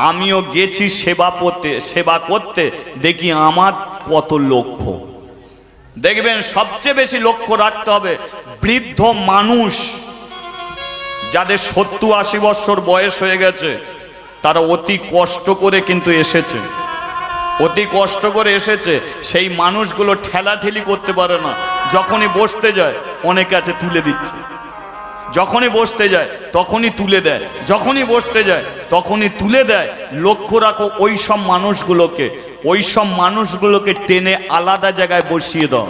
আমিও গেছি সেবা করতে, দেখি আমার কত লক্ষ্য। দেখবেন সবচেয়ে বেশি লক্ষ্য রাখতে হবে বৃদ্ধ মানুষ, যাদের 70-80 বছর বয়স হয়ে গেছে, তারা অতি কষ্ট করে কিন্তু এসেছে, অতি কষ্ট করে এসেছে। সেই মানুষগুলো ঠেলাঠেলি করতে পারে না, যখনই বসতে যায় অনেক আছে তুলে দিচ্ছে, যখনই বসতে যায় তখনই তুলে দেয়, যখনই বসতে যায় তখনই তুলে দেয়। লক্ষ্য রাখো ওই সব মানুষগুলোকে, ওই সব মানুষগুলোকে টেনে আলাদা জায়গায় বসিয়ে দাও।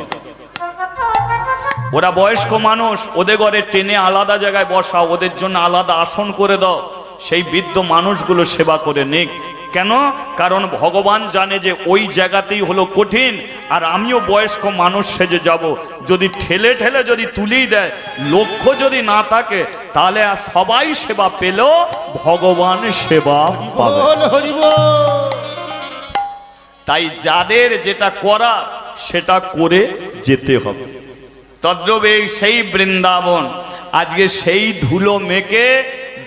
ওরা বয়স্ক মানুষ, ওদের ঘরে টেনে আলাদা জায়গায় বসাও, ওদের জন্য আলাদা আসন করে দাও, সেই বৃদ্ধ মানুষগুলো সেবা করে নিক। কেন? কারণ ভগবান জানে যে ওই জায়গাতেই হলো কঠিন, আর আমিও বয়স্ক মানুষ সেজে যাব। যদি ঠেলে ঠেলে যদি তুলেই দেয়, লক্ষ্য যদি না থাকে, তাহলে আর সবাই সেবা পেলেও ভগবান সেবা পাবে। তাই যাদের যেটা করা সেটা করে যেতে হবে। তদ্রূপ এই সেই বৃন্দাবন, আজকে সেই ধুলো মেখে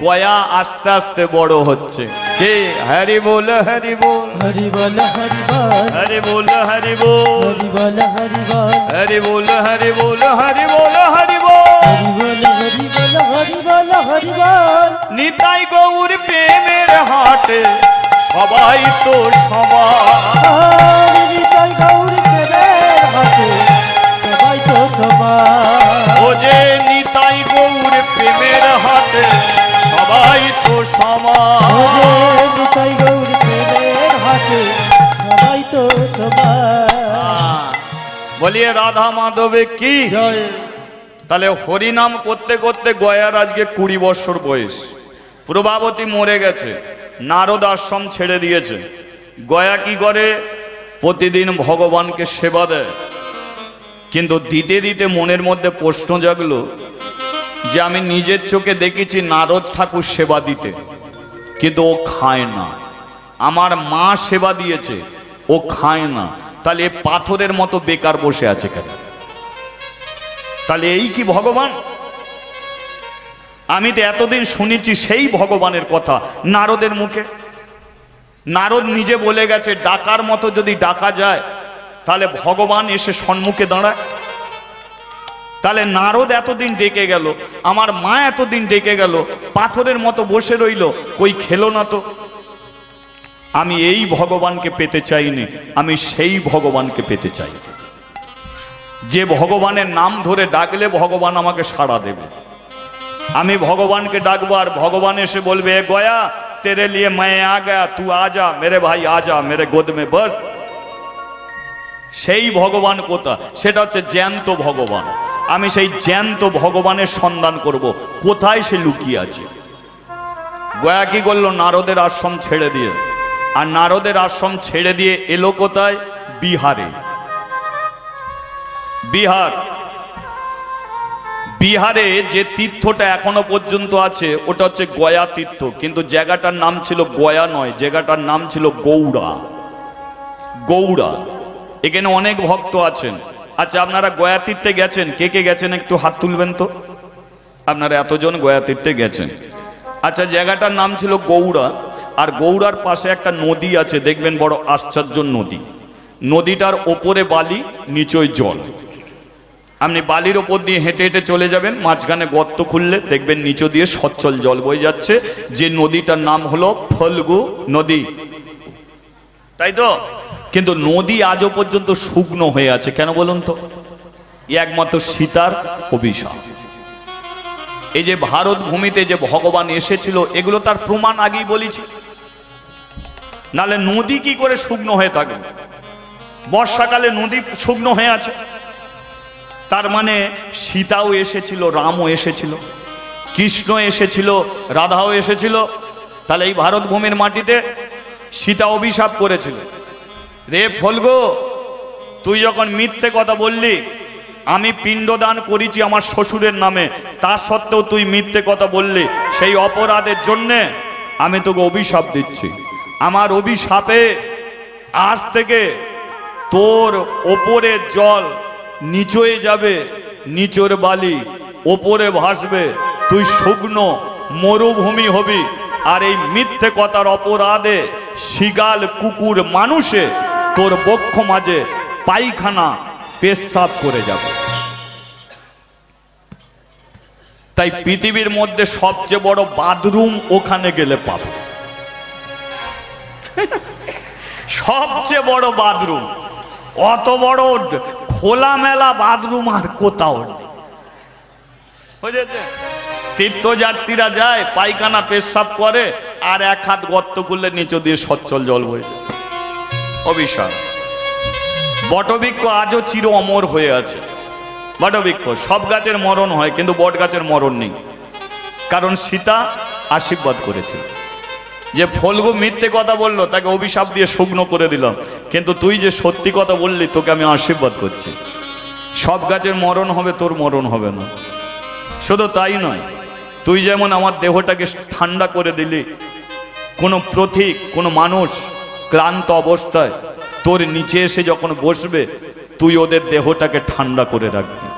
গয়া আস্তে আস্তে বড় হচ্ছে। কে? হরি বল হরি বল, হরি বল হরি বল, হরি বল হরি বল, হরি বল হরি বল, হরি বল হরি বল, হরি বল হরি বল, হরি বল হরি বল, বল হরি বল হরি বল নিতাই গৌর প্রেমের হাটে সবাই তো সমান। নিতাই গৌর প্রেমের হাটে সবাই তো সমান। ও যে নিতাই গৌর প্রেমের হাটে সবাই তো সমান। নিতাই গৌর প্রেমের হাটে সবাই তো সমান। বলিয়ে রাধা মাধবে কি জয়। তাহলে হরিনাম করতে করতে গয়ার আজকে 20 বছর বয়স। প্রভাবতী মরে গেছে, নারদ আশ্রম ছেড়ে দিয়েছে। গয়া কি করে? প্রতিদিন ভগবানকে সেবা দেয়। কিন্তু দিতে দিতে মনের মধ্যে প্রশ্ন জাগলো যে আমি নিজের চোখে দেখেছি নারদ ঠাকুর সেবা দিতে, কিন্তু ও খায় না। আমার মা সেবা দিয়েছে, ও খায় না। তাহলে এ পাথরের মতো বেকার বসে আছে কেন? তাহলে এই কি ভগবান? আমি তো এতদিন শুনেছি সেই ভগবানের কথা নারদের মুখে। নারদ নিজে বলে গেছে ডাকার মতো যদি ডাকা যায় তাহলে ভগবান এসে সম্মুখে দাঁড়ায়। তাহলে নারদ এতদিন ডেকে গেল, আমার মা এতদিন ডেকে গেল, পাথরের মতো বসে রইল, কই খেলো না তো। আমি এই ভগবানকে পেতে চাইনি, আমি সেই ভগবানকে পেতে চাই যে ভগবানের নাম ধরে ডাকলে ভগবান আমাকে সাড়া দেবে। আমি ভগবানকে ডাকবো আর ভগবান এসে বলবে এ গয়া तेरे लिए मैं आ गया, तू आजा मेरे भाई, आजा मेरे गोद में बस। সেই ভগবান কোথা? সেটা হচ্ছে জ্যান্ত ভগবান। আমি সেই জ্যান্ত ভগবানের সন্ধান করব, কোথায় সে লুকিয়ে আছে। গয়া কি করলো? নারদের আশ্রম ছেড়ে দিয়ে। আর নারদের আশ্রম ছেড়ে দিয়ে এলো কোথায়? বিহারে। বিহারে যে তীর্থটা এখনো পর্যন্ত আছে ওটা হচ্ছে গয়া তীর্থ, কিন্তু জায়গাটার নাম ছিল গয়া নয়, জায়গাটার নাম ছিল গৌড়া। গৌড়া। এখানে অনেক ভক্ত আছেন। আচ্ছা, আপনারা গয়া তীর্থে গেছেন? কে কে গেছেন একটু হাত তুলবেন তো। আপনারা এতজন গয়া তীর্থে গেছেন। আচ্ছা, জায়গাটার নাম ছিল গৌড়া। আর গৌড়ার পাশে একটা নদী আছে, দেখবেন বড় আশ্চর্য নদী। নদীটার ওপরে বালি, নিচে জল। আপনি বালির ওপর দিয়ে হেঁটে হেঁটে চলে যাবেন, মাঝখানে গর্ত খুললে দেখবেন নিচে দিয়ে সচ্ছল জল বয়ে যাচ্ছে। যে নদীটার নাম হলো ফল্গু নদী, তাই তো? কিন্তু নদী আজও পর্যন্ত শুকনো হয়ে আছে কেন বলুন তো? একমাত্র সীতার অভিশাপ। এই যে ভারত ভূমিতে যে ভগবান এসেছিল এগুলো তার প্রমাণ আগেই বলেছি। নালে নদী কি করে শুকনো হয়ে থাকে? বর্ষাকালে নদী শুকনো হয়ে আছে, তার মানে সীতাও এসেছিল, রামও এসেছিল, কৃষ্ণ এসেছিল, রাধাও এসেছিল। তাহলে এই ভারত ভূমির মাটিতে সীতা অভিশাপ করেছিল, রে ফলগো তুই যখন মিথ্যে কথা বললি, আমি পিণ্ডদান করেছি আমার শ্বশুরের নামে, তা সত্ত্বেও তুই মিথ্যে কথা বললি, সেই অপরাধের জন্যে আমি তোকে অভিশাপ দিচ্ছি। আমার অভিশাপে আজ থেকে তোর ওপরের জল নিচে যাবে, নিচের বালি ওপরে ভাসবে, তুই শুকনো মরুভূমি হবি। আর এই মিথ্যে কথার অপরাধে শিগাল, কুকুর, মানুষে তোর বক্ষ মাঝে পায়খানা পেশাব করে যাবে। তাই পৃথিবীর মধ্যে সবচেয়ে বড় বাথরুম ওখানে গেলে পাবে। সবচেয়ে বড় বাথরুম, অত বড় খোলামেলা বাথরুম আর কোথাও নেই। বুঝেছে? তীর্থযাত্রীরা যায়, পায়খানা পেশাব করে, আর এক হাত গর্ত করলে নিচে দিয়ে সচ্ছল জল বয়ে যায়। অভিশাপ। বটবৃক্ষ আজও চির অমর হয়ে আছে। বটবৃক্ষ, সব গাছের মরণ হয় কিন্তু বট গাছের মরণ নেই, কারণ সীতা আশীর্বাদ করেছে। যে ফলগু মিথ্যে কথা বললো তাকে অভিশাপ দিয়ে শুকনো করে দিলাম, কিন্তু তুই যে সত্যি কথা বললি তোকে আমি আশীর্বাদ করছি। সব গাছের মরণ হবে, তোর মরণ হবে না। শুধু তাই নয়, তুই যেমন আমার দেহটাকে ঠান্ডা করে দিলি, কোনো পথিক, কোনো মানুষ ক্লান্ত অবস্থায় তোর নিচে এসে যখন বসবে তুই ওদের দেহটাকে ঠান্ডা করে রাখবি।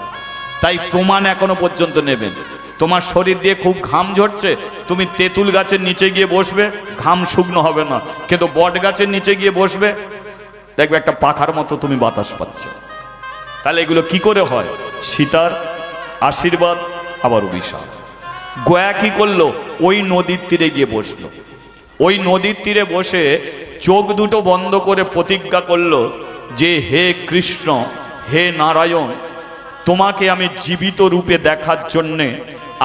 তাই প্রমাণ এখনো পর্যন্ত নেবেন। তোমার শরীর দিয়ে খুব ঘাম ঝরছে, তুমি তেঁতুল গাছের নিচে গিয়ে বসবে, ঘাম শুকনো হবে না। কিন্তু বট গাছের নিচে গিয়ে বসবে, দেখবে একটা পাখার মতো তুমি বাতাস পাচ্ছ। তাহলে এগুলো কি করে হয়? সীতার আশীর্বাদ আবার অভিশাপ। গয়া কি করলো? ওই নদীর তীরে গিয়ে বসলো। ওই নদীর তীরে বসে চোখ দুটো বন্ধ করে প্রতিজ্ঞা করলো যে হে কৃষ্ণ, হে নারায়ণ, তোমাকে আমি জীবিত রূপে দেখার জন্যে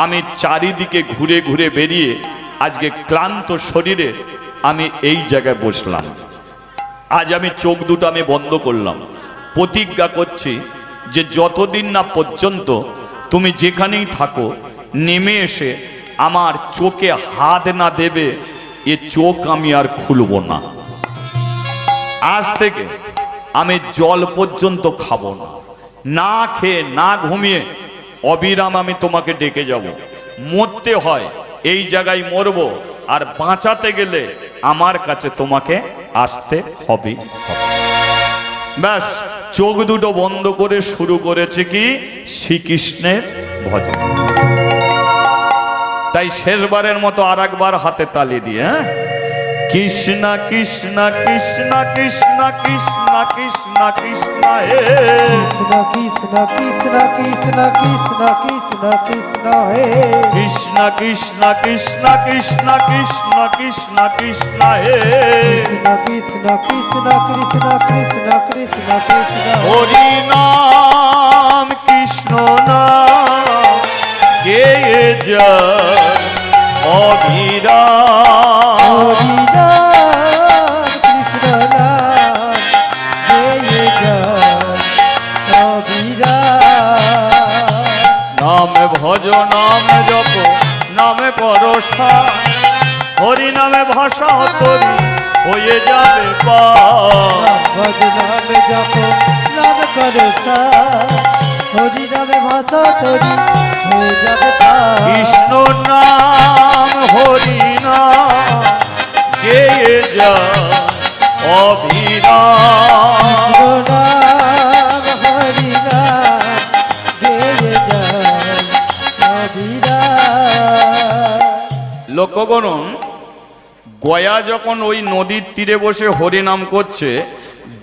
আমি চারিদিকে ঘুরে ঘুরে বেরিয়ে আজকে ক্লান্ত শরীরে আমি এই জায়গায় বসলাম। আজ আমি চোখ দুটো আমি বন্ধ করলাম, প্রতিজ্ঞা করছি যে যতদিন না পর্যন্ত তুমি যেখানেই থাকো নেমে এসে আমার চোখে হাত না দেবে, এ চোখ আমি আর খুলব না। আজ থেকে আমি জল পর্যন্ত খাবো না, না খেয়ে না ঘুমিয়ে অবিরাম আমি তোমাকে ডেকে যাব। মরতে হয় এই জায়গায় মরবো, আর বাঁচাতে গেলে আমার কাছে তোমাকে আসতে হবে। ব্যাস চোখ দুটো বন্ধ করে শুরু করেছে কি শ্রীকৃষ্ণের ভজন। তাই শেষবারের মতো আর একবার হাতে তালি দিয়ে, হ্যাঁ, কৃষ্ণ কৃষ্ণ কৃষ্ণ কৃষ্ণ কৃষ্ণ কৃষ্ণ কৃষ্ণ হে কৃষ্ণ কৃষ্ণ কৃষ্ণ কৃষ্ণ কৃষ্ণ কৃষ্ণ কৃষ্ণ হে কৃষ্ণ কৃষ্ণ কৃষ্ণ কৃষ্ণ কৃষ্ণ কৃষ্ণ কৃষ্ণ হে কৃষ্ণ কৃষ্ণ কৃষ্ণ কৃষ্ণ কৃষ্ণ কৃষ্ণ হরি নাম কৃষ্ণ নাম গেয়ে যায় অবিরাম। হরি নাম কৃষ্ণ নাম গেয়ে যায় অবিরাম। নামে ভজ নামে জপ নামে পরশা, হরি নামে ভাষা তরি হয়ে যাবে পার। নাম ভজ নামে জপ নাম করে সা, হরি নামে ভাষা তরি হয়ে যাবে পার। কৃষ্ণ নাম হরি নাম গেয়ে যায় অবিরাম। কৃষ্ণ নাম হরি নাম গেয়ে যায় অবিরাম। লক্ষ্য করুন, গয়া যখন ওই নদীর তীরে বসে হরিনাম করছে,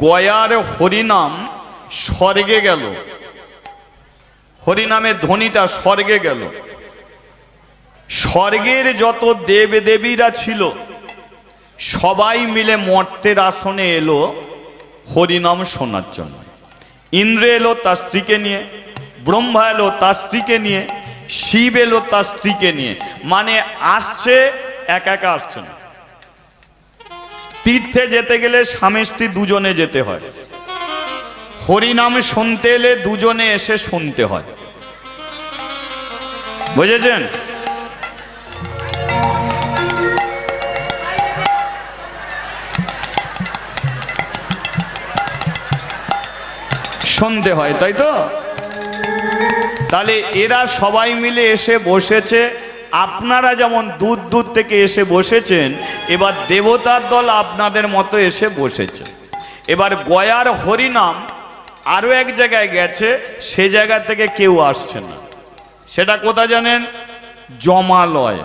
গয়ার হরিনাম স্বর্গে গেল, হরিনামের ধ্বনিটা স্বর্গে গেল। স্বর্গের যত দেব দেবীরা ছিল সবাই মিলে মর্তের আসনে এলো হরিনাম শোনার জন্য। ইন্দ্র এলো তার স্ত্রীকে নিয়ে, ব্রহ্মা এলো তার স্ত্রীকে নিয়ে, শিব এলো তার স্ত্রীকে নিয়ে। মানে আসছে একা একা আসছে না। তীর্থে যেতে গেলে স্বামী স্ত্রী দুজনে যেতে হয়, হরিনাম শুনতে এলে দুজনে এসে শুনতে হয়। বুঝেছেন? শুনতে হয়, তাই তো? তাহলে এরা সবাই মিলে এসে বসেছে। আপনারা যেমন দূর দূর থেকে এসে বসেছেন, এবার দেবতার দল আপনাদের মতো এসে বসেছে। এবার গয়ার হরিনাম আরো এক জায়গায় গেছে, সে জায়গা থেকে কেউ আসছে না। সেটা কোথা জানেন? জমালয়।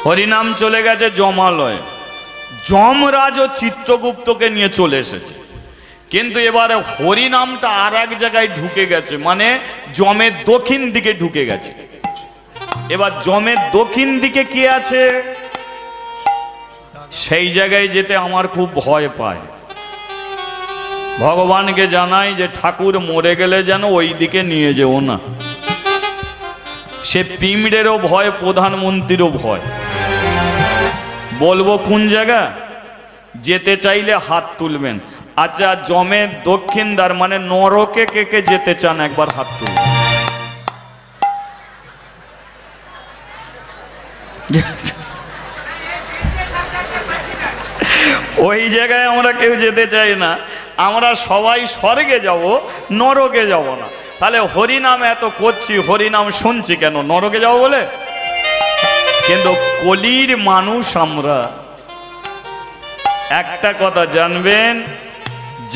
হরিনাম চলে গেছে জমালয়। যমরাজ ও চিত্রগুপ্তকে নিয়ে চলে এসেছে, কিন্তু এবারে হরিনামটা আর এক জায়গায় ঢুকে গেছে, মানে জমের দক্ষিণ দিকে ঢুকে গেছে। এবার জমের দক্ষিণ দিকে কি আছে সেই জায়গায় যেতে আমার খুব ভয় পায়। ভগবানকে জানাই যে ঠাকুর মরে গেলে যেন ওই দিকে নিয়ে যেও না। সে পিমড়েরও ভয়, প্রধানমন্ত্রীরও ভয়। বলবো কোন জায়গা? যেতে চাইলে হাত তুলবেন। আচ্ছা, জমের দক্ষিণ দ্বার মানে নরকে কে কে যেতে চান একবার হাত তুলবেন। ওই জায়গায় আমরা কেউ যেতে চাই না। আমরা সবাই স্বর্গে যাব, নরকে যাব না। তাহলে হরিনাম এত করছি, হরিনাম শুনছি কেন? নরকে যাব বলে? কিন্তু কলির মানুষ আমরা। একটা কথা জানবেন,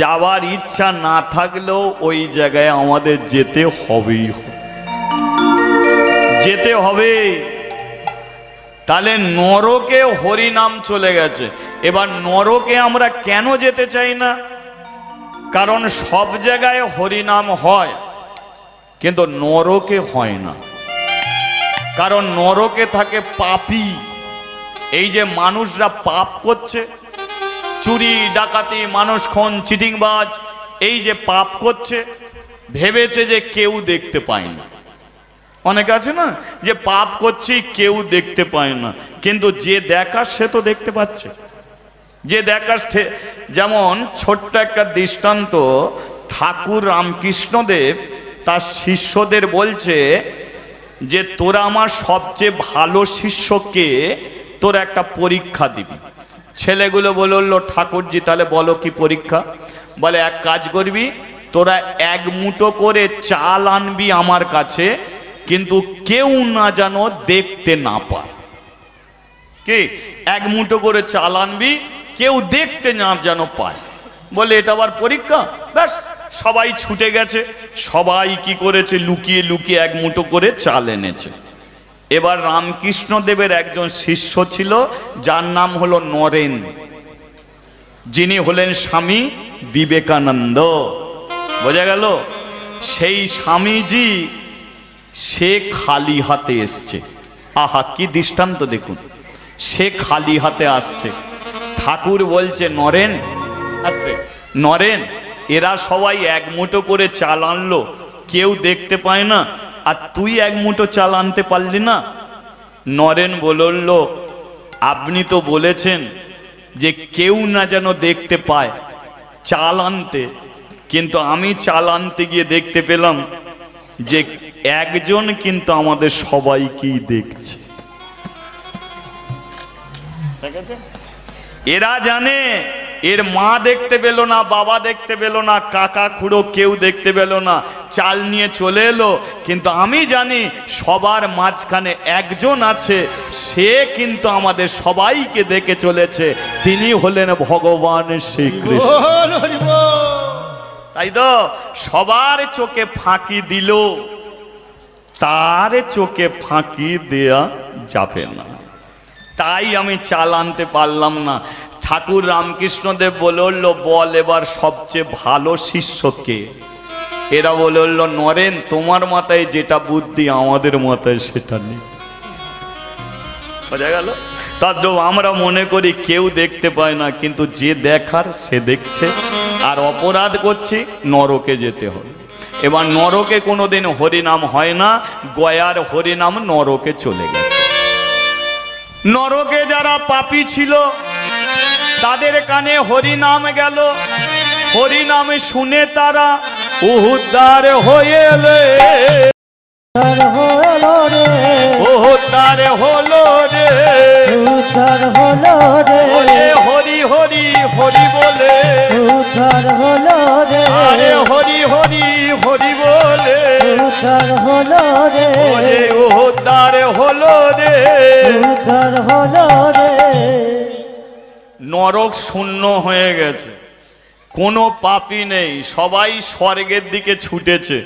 যাওয়ার ইচ্ছা না থাকলেও ওই জায়গায় আমাদের যেতে হবেই, যেতে হবে। তাহলে নরকে হরিনাম চলে গেছে। এবার নরকে আমরা কেন যেতে চাই না? কারণ সব জায়গায় হরিনাম হয়, কিন্তু নরকে হয় না। কারণ নরকে থাকে পাপী। এই যে মানুষরা পাপ করছে, চুরি ডাকাতি মানুষ খুন চিটিংবাজ, এই যে পাপ করছে, ভেবেছে যে কেউ দেখতে পায় না। অনেক আছে না যে পাপ করছি কেউ দেখতে পায় না, কিন্তু যে দেখার সে তো দেখতে পাচ্ছে। যে দেখার, যেমন ছোট্ট একটা দৃষ্টান্ত, ঠাকুর রামকৃষ্ণদেব তার শিষ্যদের বলছে যে তোরা আমার সবচেয়ে ভালো শিষ্যকে, তোরা একটা পরীক্ষা দিবি। ছেলেগুলো বললো ঠাকুরজি তাহলে বলো কি পরীক্ষা? বলে এক কাজ করবি, তোরা এক মুঠো করে চাল আনবি আমার কাছে, কিন্তু কেউ না যেন দেখতে না পায়। কি? এক মুঠো করে চাল আনবি, কেউ দেখতে না যেন পায়। বলে এটা আবার পরীক্ষা? ব্যাস, সবাই ছুটে গেছে। সবাই কি করেছে? লুকিয়ে লুকিয়ে এক মুঠো করে চাল এনেছে। এবার রামকৃষ্ণদেবের একজন শিষ্য ছিল যার নাম হলো নরেন, যিনি হলেন স্বামী বিবেকানন্দ। বোঝা গেল? সেই স্বামীজি সে খালি হাতে এসছে। আহা, কি দৃষ্টান্ত দেখুন! সে খালি হাতে আসছে। ঠাকুর বলছে নরেন, আসতে নরেন, এরা সবাই এক মুঠো করে চাল আনলো, কেউ দেখতে পায় না, আর তুই এক মুঠো চাল আনতে পারলি না? নরেন বলল, আপনি তো বলেছেন যে কেউ না যেন দেখতে পায় চাল আনতে, কিন্তু আমি চাল আনতে গিয়ে দেখতে পেলাম যে একজন কিন্তু আমাদের সবাইকেই দেখছে। এরা জানে এর মা দেখতে পেল না, বাবা দেখতে পেল না, কাকা খুড়ো কেউ দেখতে পেল না, চাল নিয়ে চলে এলো, কিন্তু আমি জানি সবার মাঝখানে একজন আছে, সে কিন্তু আমাদের সবাইকে দেখে চলেছে, তিনি হলেন ভগবান শ্রীকৃষ্ণ। তাই তো সবার চোখে ফাঁকি দিল, তার চোখে ফাঁকি দেয়া যাবে না। তাই আমি চাল আনতে পারলাম না। ঠাকুর রামকৃষ্ণদেব বলল, বল এবার সবচেয়ে ভালো শিষ্যকে? এরা বলল, নরেন তোমার মাথায় যেটা বুদ্ধি আমাদের মাথায় সেটা নেই। বোঝা গেল? তার আমরা মনে করি কেউ দেখতে পায় না, কিন্তু যে দেখার সে দেখছে। আর অপরাধ করছি, নরকে যেতে হবে। এবার নরকে কোনোদিন হরিনাম হয় না, গয়ার হরিনাম নরকে চলে গেছে। নরকে যারা পাপী ছিল তাদের কানে হরিনাম গেল, হরিনাম শুনে তারা উদ্ধার হয়ে এলে, উদ্ধার হলো রে, উদ্ধার হলো রে, হরি হরি হরি বলে উদ্ধার হলো রে, আরে হরি হরি হরি বলে উদ্ধার হলো রে, উদ্ধার হলো রে, উদ্ধার হলো রে। নরক শূন্য হয়ে গেছে, কোনো পাপী নেই, সবাই স্বর্গের দিকে ছুটেছে।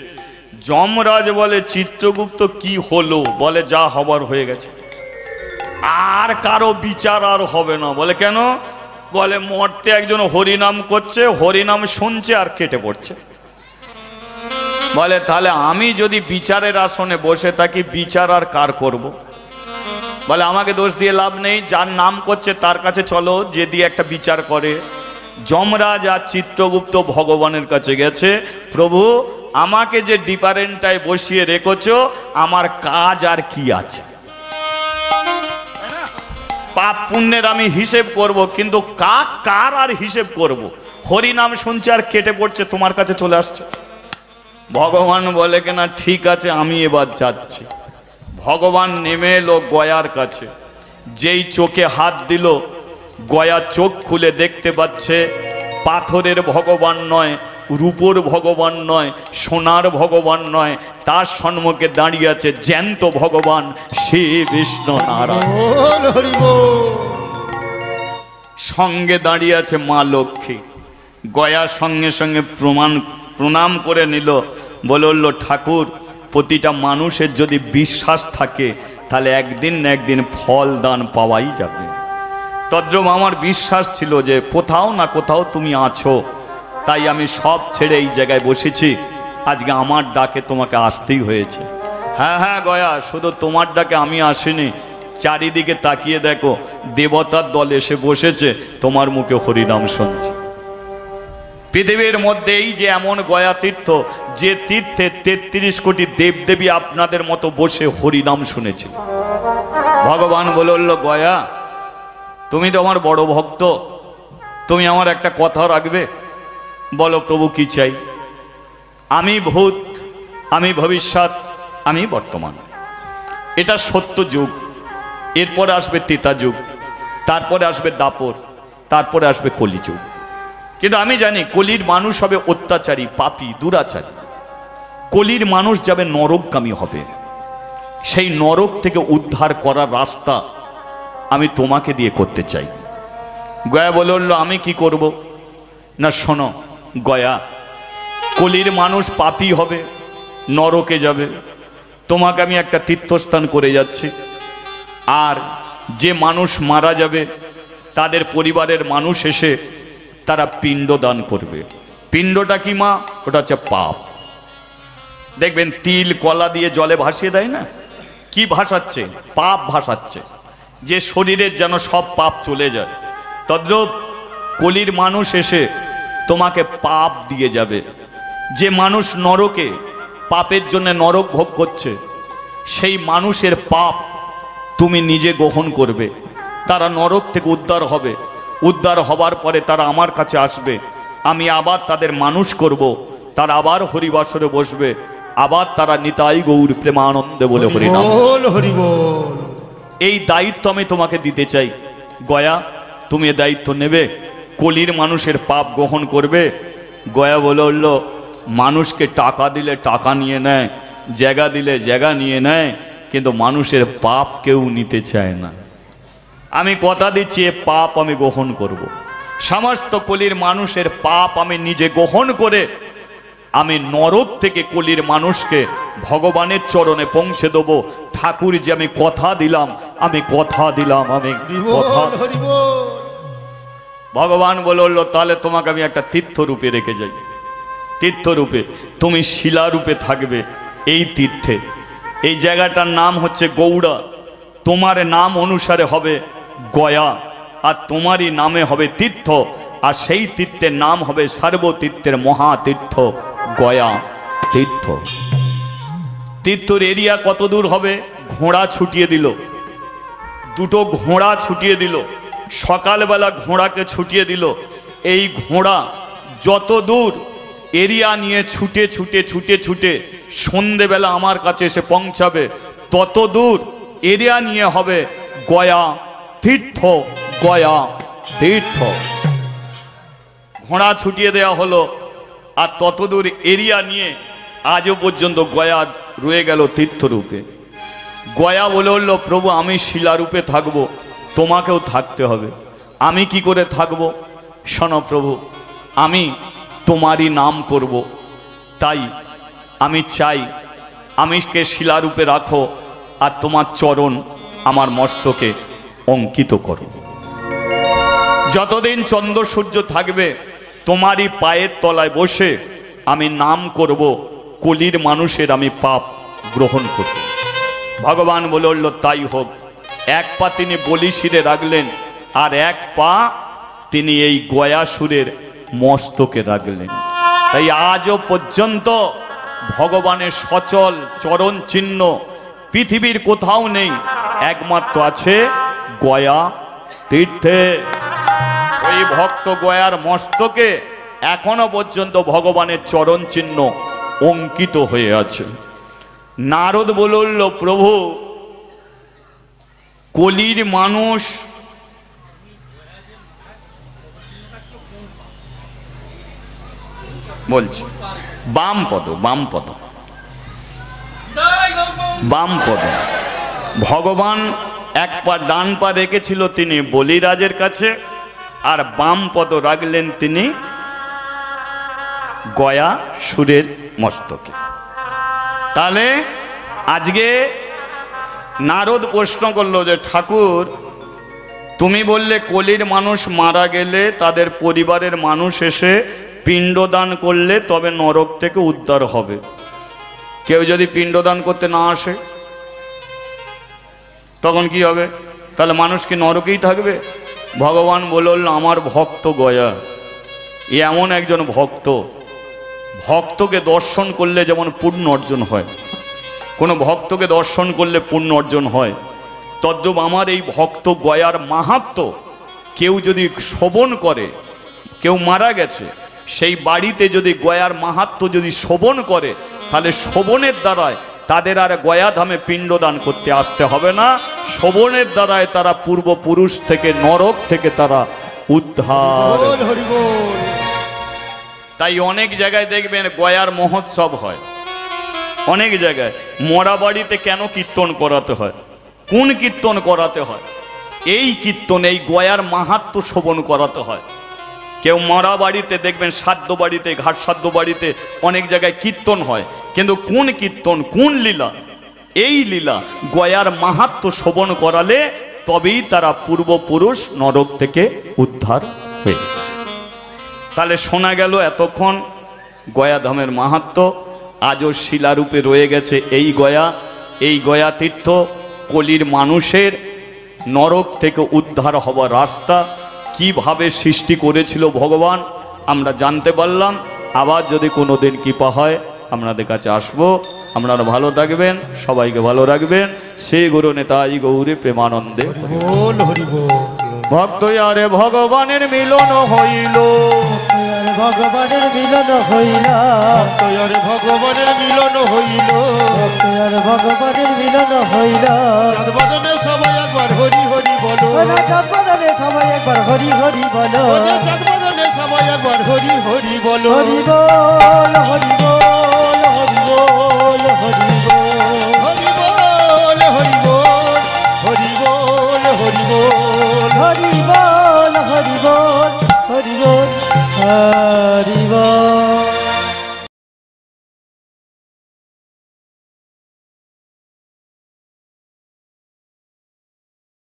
যমরাজ বলে, চিত্রগুপ্ত কি হলো? বলে, যা হবার হয়ে গেছে, আর কারো বিচার আর হবে না। বলে কেন? বলে মরতে একজন হরিনাম করছে, হরিনাম শুনছে আর কেটে পড়ছে। বলে তাহলে আমি যদি বিচারের আসনে বসে থাকি, বিচার আর কার করব? বলে আমাকে দোষ দিয়ে লাভ নেই, যার নাম করছে তার কাছে চলো, যে দিয়ে একটা বিচার করে। যমরাজ আর চিত্রগুপ্ত ভগবানের কাছে গেছে, প্রভু আমাকে যে ডিপারেন্টটায় বসিয়ে রেখেছো, আমার কাজ আর কি আছে? পাপ পুণ্যের আমি হিসেব করব, কিন্তু কার আর হিসেব করব? হরিনাম শুনছে আর কেটে পড়ছে, তোমার কাছে চলে আসছে। ভগবান বলে কিনা, ঠিক আছে আমি এবার যাচ্ছি। ভগবান নেমে এলো গয়ার কাছে, যেই চোখে হাত দিল, গয়া চোখ খুলে দেখতে পাচ্ছে পাথরের ভগবান নয়, রূপোর ভগবান নয়, সোনার ভগবান নয়, তার সম্মুখে দাঁড়িয়ে আছে জ্যান্ত ভগবান শ্রী বিষ্ণু নারায়ণ। সঙ্গে দাঁড়িয়ে আছে মা লক্ষ্মী। গয়া সঙ্গে সঙ্গে প্রণাম করে নিল, বলল, ঠাকুর প্রতিটা মানুষের যদি বিশ্বাস থাকে তাহলে একদিন না একদিন ফল দান পাওয়াই যাবে। তদ্রূপ আমার বিশ্বাস ছিল যে কোথাও না কোথাও তুমি আছো, তাই আমি সব ছেড়ে এই জায়গায় বসেছি। আজকে আমার ডাকে তোমাকে আসতেই হয়েছে। হ্যাঁ হ্যাঁ গয়া, শুধু তোমার ডাকে আমি আসিনি, চারিদিকে তাকিয়ে দেখো দেবতার দল এসে বসেছে, তোমার মুখে হরিনাম শুনছে। পৃথিবীর মধ্যে এই যে এমন গয়া তীর্থ, যে তীর্থে 33 কোটি দেবদেবী আপনাদের মতো বসে হরিনাম শুনেছিল। ভগবান বলল, গয়া তুমি তো আমার বড় ভক্ত, তুমি আমার একটা কথা রাখবে? বলো প্রভু কি চাই? আমি ভূত, আমি ভবিষ্যৎ, আমি বর্তমান। এটা সত্য যুগ, এরপরে আসবে ত্রেতা যুগ, তারপরে আসবে দাপর, তারপরে আসবে কলিযুগ। কিন্তু আমি জানি কলির মানুষ হবে অত্যাচারী, পাপী, দুরাচারী। কলির মানুষ যাবে নরকগামী হবে। সেই নরক থেকে উদ্ধার করার রাস্তা আমি তোমাকে দিয়ে করতে চাই। গয়া বলল, আমি কি করব? না শোনো গয়া, কলির মানুষ পাপী হবে, নরকে যাবে, তোমাকে আমি একটা তীর্থস্থান করে যাচ্ছি। আর যে মানুষ মারা যাবে তাদের পরিবারের মানুষ এসে তারা পিণ্ড দান করবে। পিণ্ডটা কি মা? ওটা হচ্ছে পাপ। দেখবেন তিল কলা দিয়ে জলে ভাসিয়ে দেয় না, কি ভাসাচ্ছে? পাপ ভাসাচ্ছে, যে শরীরের যেন সব পাপ চলে যায়। তদ্রূপ কলির মানুষ এসে তোমাকে পাপ দিয়ে যাবে। যে মানুষ নরকে পাপের জন্য নরক ভোগ করছে, সেই মানুষের পাপ তুমি নিজে গ্রহণ করবে। তারা নরক থেকে উদ্ধার হবে, উদ্ধার হবার পরে তারা আমার কাছে আসবে, আমি আবার তাদের মানুষ করব, তারা আবার হরিবাসরে বসবে, আবার তারা নিতাই গৌর প্রেমানন্দে বলে হরিনাম। হরি বল। এই দায়িত্ব আমি তোমাকে দিতে চাই। গয়া তুমি এ দায়িত্ব নেবে, কলির মানুষের পাপ গ্রহণ করবে। গয়া বলল, মানুষকে টাকা দিলে টাকা নিয়ে নেয়, জায়গা দিলে জায়গা নিয়ে নেয়, কিন্তু মানুষের পাপ কেউ নিতে চায় না। আমি কথা দিচ্ছি, এ পাপ আমি গ্রহণ করব। সমস্ত কলির মানুষের পাপ আমি নিজে গ্রহণ করে আমি নরক থেকে কলির মানুষকে ভগবানের চরণে পৌঁছে দেবো। ঠাকুর যে আমি কথা দিলাম, আমি কথা দিলাম, আমি কথা। হরি বল। ভগবান বলল, তাহলে তোমাকে আমি একটা তীর্থরূপে রেখে যাই। তীর্থরূপে তুমি শিলারূপে থাকবে এই তীর্থে। এই জায়গাটার নাম হচ্ছে গৌড়া, তোমার নাম অনুসারে হবে গয়া, আর তোমারই নামে হবে তীর্থ, আর সেই তীর্থের নাম হবে সর্বতীর্থের মহাতীর্থ গয়া তীর্থ। তীর্থর এরিয়া কত দূর হবে? ঘোড়া ছুটিয়ে দিল, দুটো ঘোড়া ছুটিয়ে দিল, সকালবেলা ঘোড়াকে ছুটিয়ে দিল। এই ঘোড়া যত দূর এরিয়া নিয়ে ছুটে ছুটে ছুটে ছুটে সন্ধেবেলা আমার কাছে এসে পৌঁছাবে, তত দূর এরিয়া নিয়ে হবে গয়া তীর্থ, গয়া তীর্থ। ঘোড়া ছুটিয়ে দেওয়া হলো, আর তত দূর এরিয়া নিয়ে আজও পর্যন্ত গয়া রয়ে গেল তীর্থরূপে। গয়া বলল, প্রভু আমি শিলারূপে থাকবো, তোমাকেও থাকতে হবে। আমি কি করে থাকবো? শোনো প্রভু, আমি তোমারই নাম করব, তাই আমি চাই আমিকে শিলারূপে রাখো, আর তোমার চরণ আমার মস্তকে অঙ্কিত করো। যতদিন চন্দ্র সূর্য থাকবে তোমারই পায়ের তলায় বসে আমি নাম করব, কলির মানুষের আমি পাপ গ্রহণ করব। ভগবান বলল, তাই হোক। এক পা তিনি বলি শিরে রাখলেন, আর এক পা তিনি এই গয়াসুরের মস্তকে রাখলেন। তাই আজও পর্যন্ত ভগবানের সচল চরণ চিহ্ন পৃথিবীর কোথাও নেই, একমাত্র আছে গয়া তীর্থে। ওই ভক্ত গয়ার মস্তকে এখনো পর্যন্ত ভগবানের চরণ চিহ্ন অঙ্কিত হয়ে আছে। নারদ বলল, প্রভু কলির মানুষ বলছি বামপদ, বামপদ, বামপদ। ভগবান এক পা ডান পা রেখেছিল তিনি বলিরাজের কাছে, আর বাম পদ রাখলেন তিনি গয়া সুরের মস্তকে। তাহলে আজকে নারদ প্রশ্ন করলো যে, ঠাকুর তুমি বললে কলির মানুষ মারা গেলে তাদের পরিবারের মানুষ এসে পিণ্ডদান করলে তবে নরক থেকে উদ্ধার হবে, কেউ যদি পিণ্ডদান করতে না আসে তখন কি হবে? তাহলে মানুষ কি নরকেই থাকবে? ভগবান বলল আমার ভক্ত গয়া এ এমন একজন ভক্ত, ভক্তকে দর্শন করলে যেমন পুণ্য অর্জন হয়, কোনো ভক্তকে দর্শন করলে পুণ্য অর্জন হয়, তদ্রূপ আমার এই ভক্ত গয়ার মাহাত্ম্য কেউ যদি শ্রবণ করে, কেউ মারা গেছে সেই বাড়িতে যদি গয়ার মাহাত্ম্য যদি শ্রবণ করে, তাহলে শ্রবণের দ্বারায় তাদের আর গয়াধামে পিণ্ডদান করতে আসতে হবে না। শ্রবণের দ্বারায় তারা পূর্বপুরুষ থেকে, নরক থেকে তারা উদ্ধার। বল হরি বল। তাই অনেক জায়গায় দেখবেন গয়ার মহোৎসব হয়, অনেক জায়গায়। মরা বাড়িতে কেন কীর্তন করাতে হয়? কোন কীর্তন করাতে হয়? এই কীর্তন, এই গয়ার মাহাত্ম্য শ্রবণ করাতে হয়। কেউ মরা বাড়িতে দেখবেন, শ্রাদ্ধ বাড়িতে, ঘাট শ্রাদ্ধ বাড়িতে অনেক জায়গায় কীর্তন হয়, কিন্তু কোন কীর্তন, কোন লীলা? এই লীলা গয়ার মাহাত্ম্য শ্রবণ করালে তবেই তারা পূর্বপুরুষ নরক থেকে উদ্ধার হয়ে যায়। তাহলে শোনা গেল এতক্ষণ গয়াধামের মাহাত্ম্য আজও শিলারূপে রয়ে গেছে। এই গয়া, এই গয়া তীর্থ কলির মানুষের নরক থেকে উদ্ধার হওয়ার রাস্তা কিভাবে সৃষ্টি করেছিল ভগবান আমরা জানতে পারলাম। আবার যদি কোনো দিন কৃপা হয় আপনাদের কাছে আসবো। আপনারা ভালো থাকবেন, সবাইকে ভালো রাখবেন। শ্রী গুরু নেতাজি গৌরী প্রেমানন্দে। বল হরি বল। ভক্ত আরে ভগবানের মিলন হইল, ভগবানের মিলন হইল, ভক্তরে ভগবানের মিলন হইল। ভগবানের মিলন হইল। চাঁদ বাদনে সবাই একবার হরি হরি বলো। চাঁদবাদনে সবাই একবার হরি হরি বলো। চাঁদ বাদনে সবাই একবার হরি হরি বলো। হরি বল, হরি বল, হরি বল, হরি বল, হরি বল হরি বল। হরি বল হরি বল। হরি বল, হরি বল, হরি বল, হরি বল।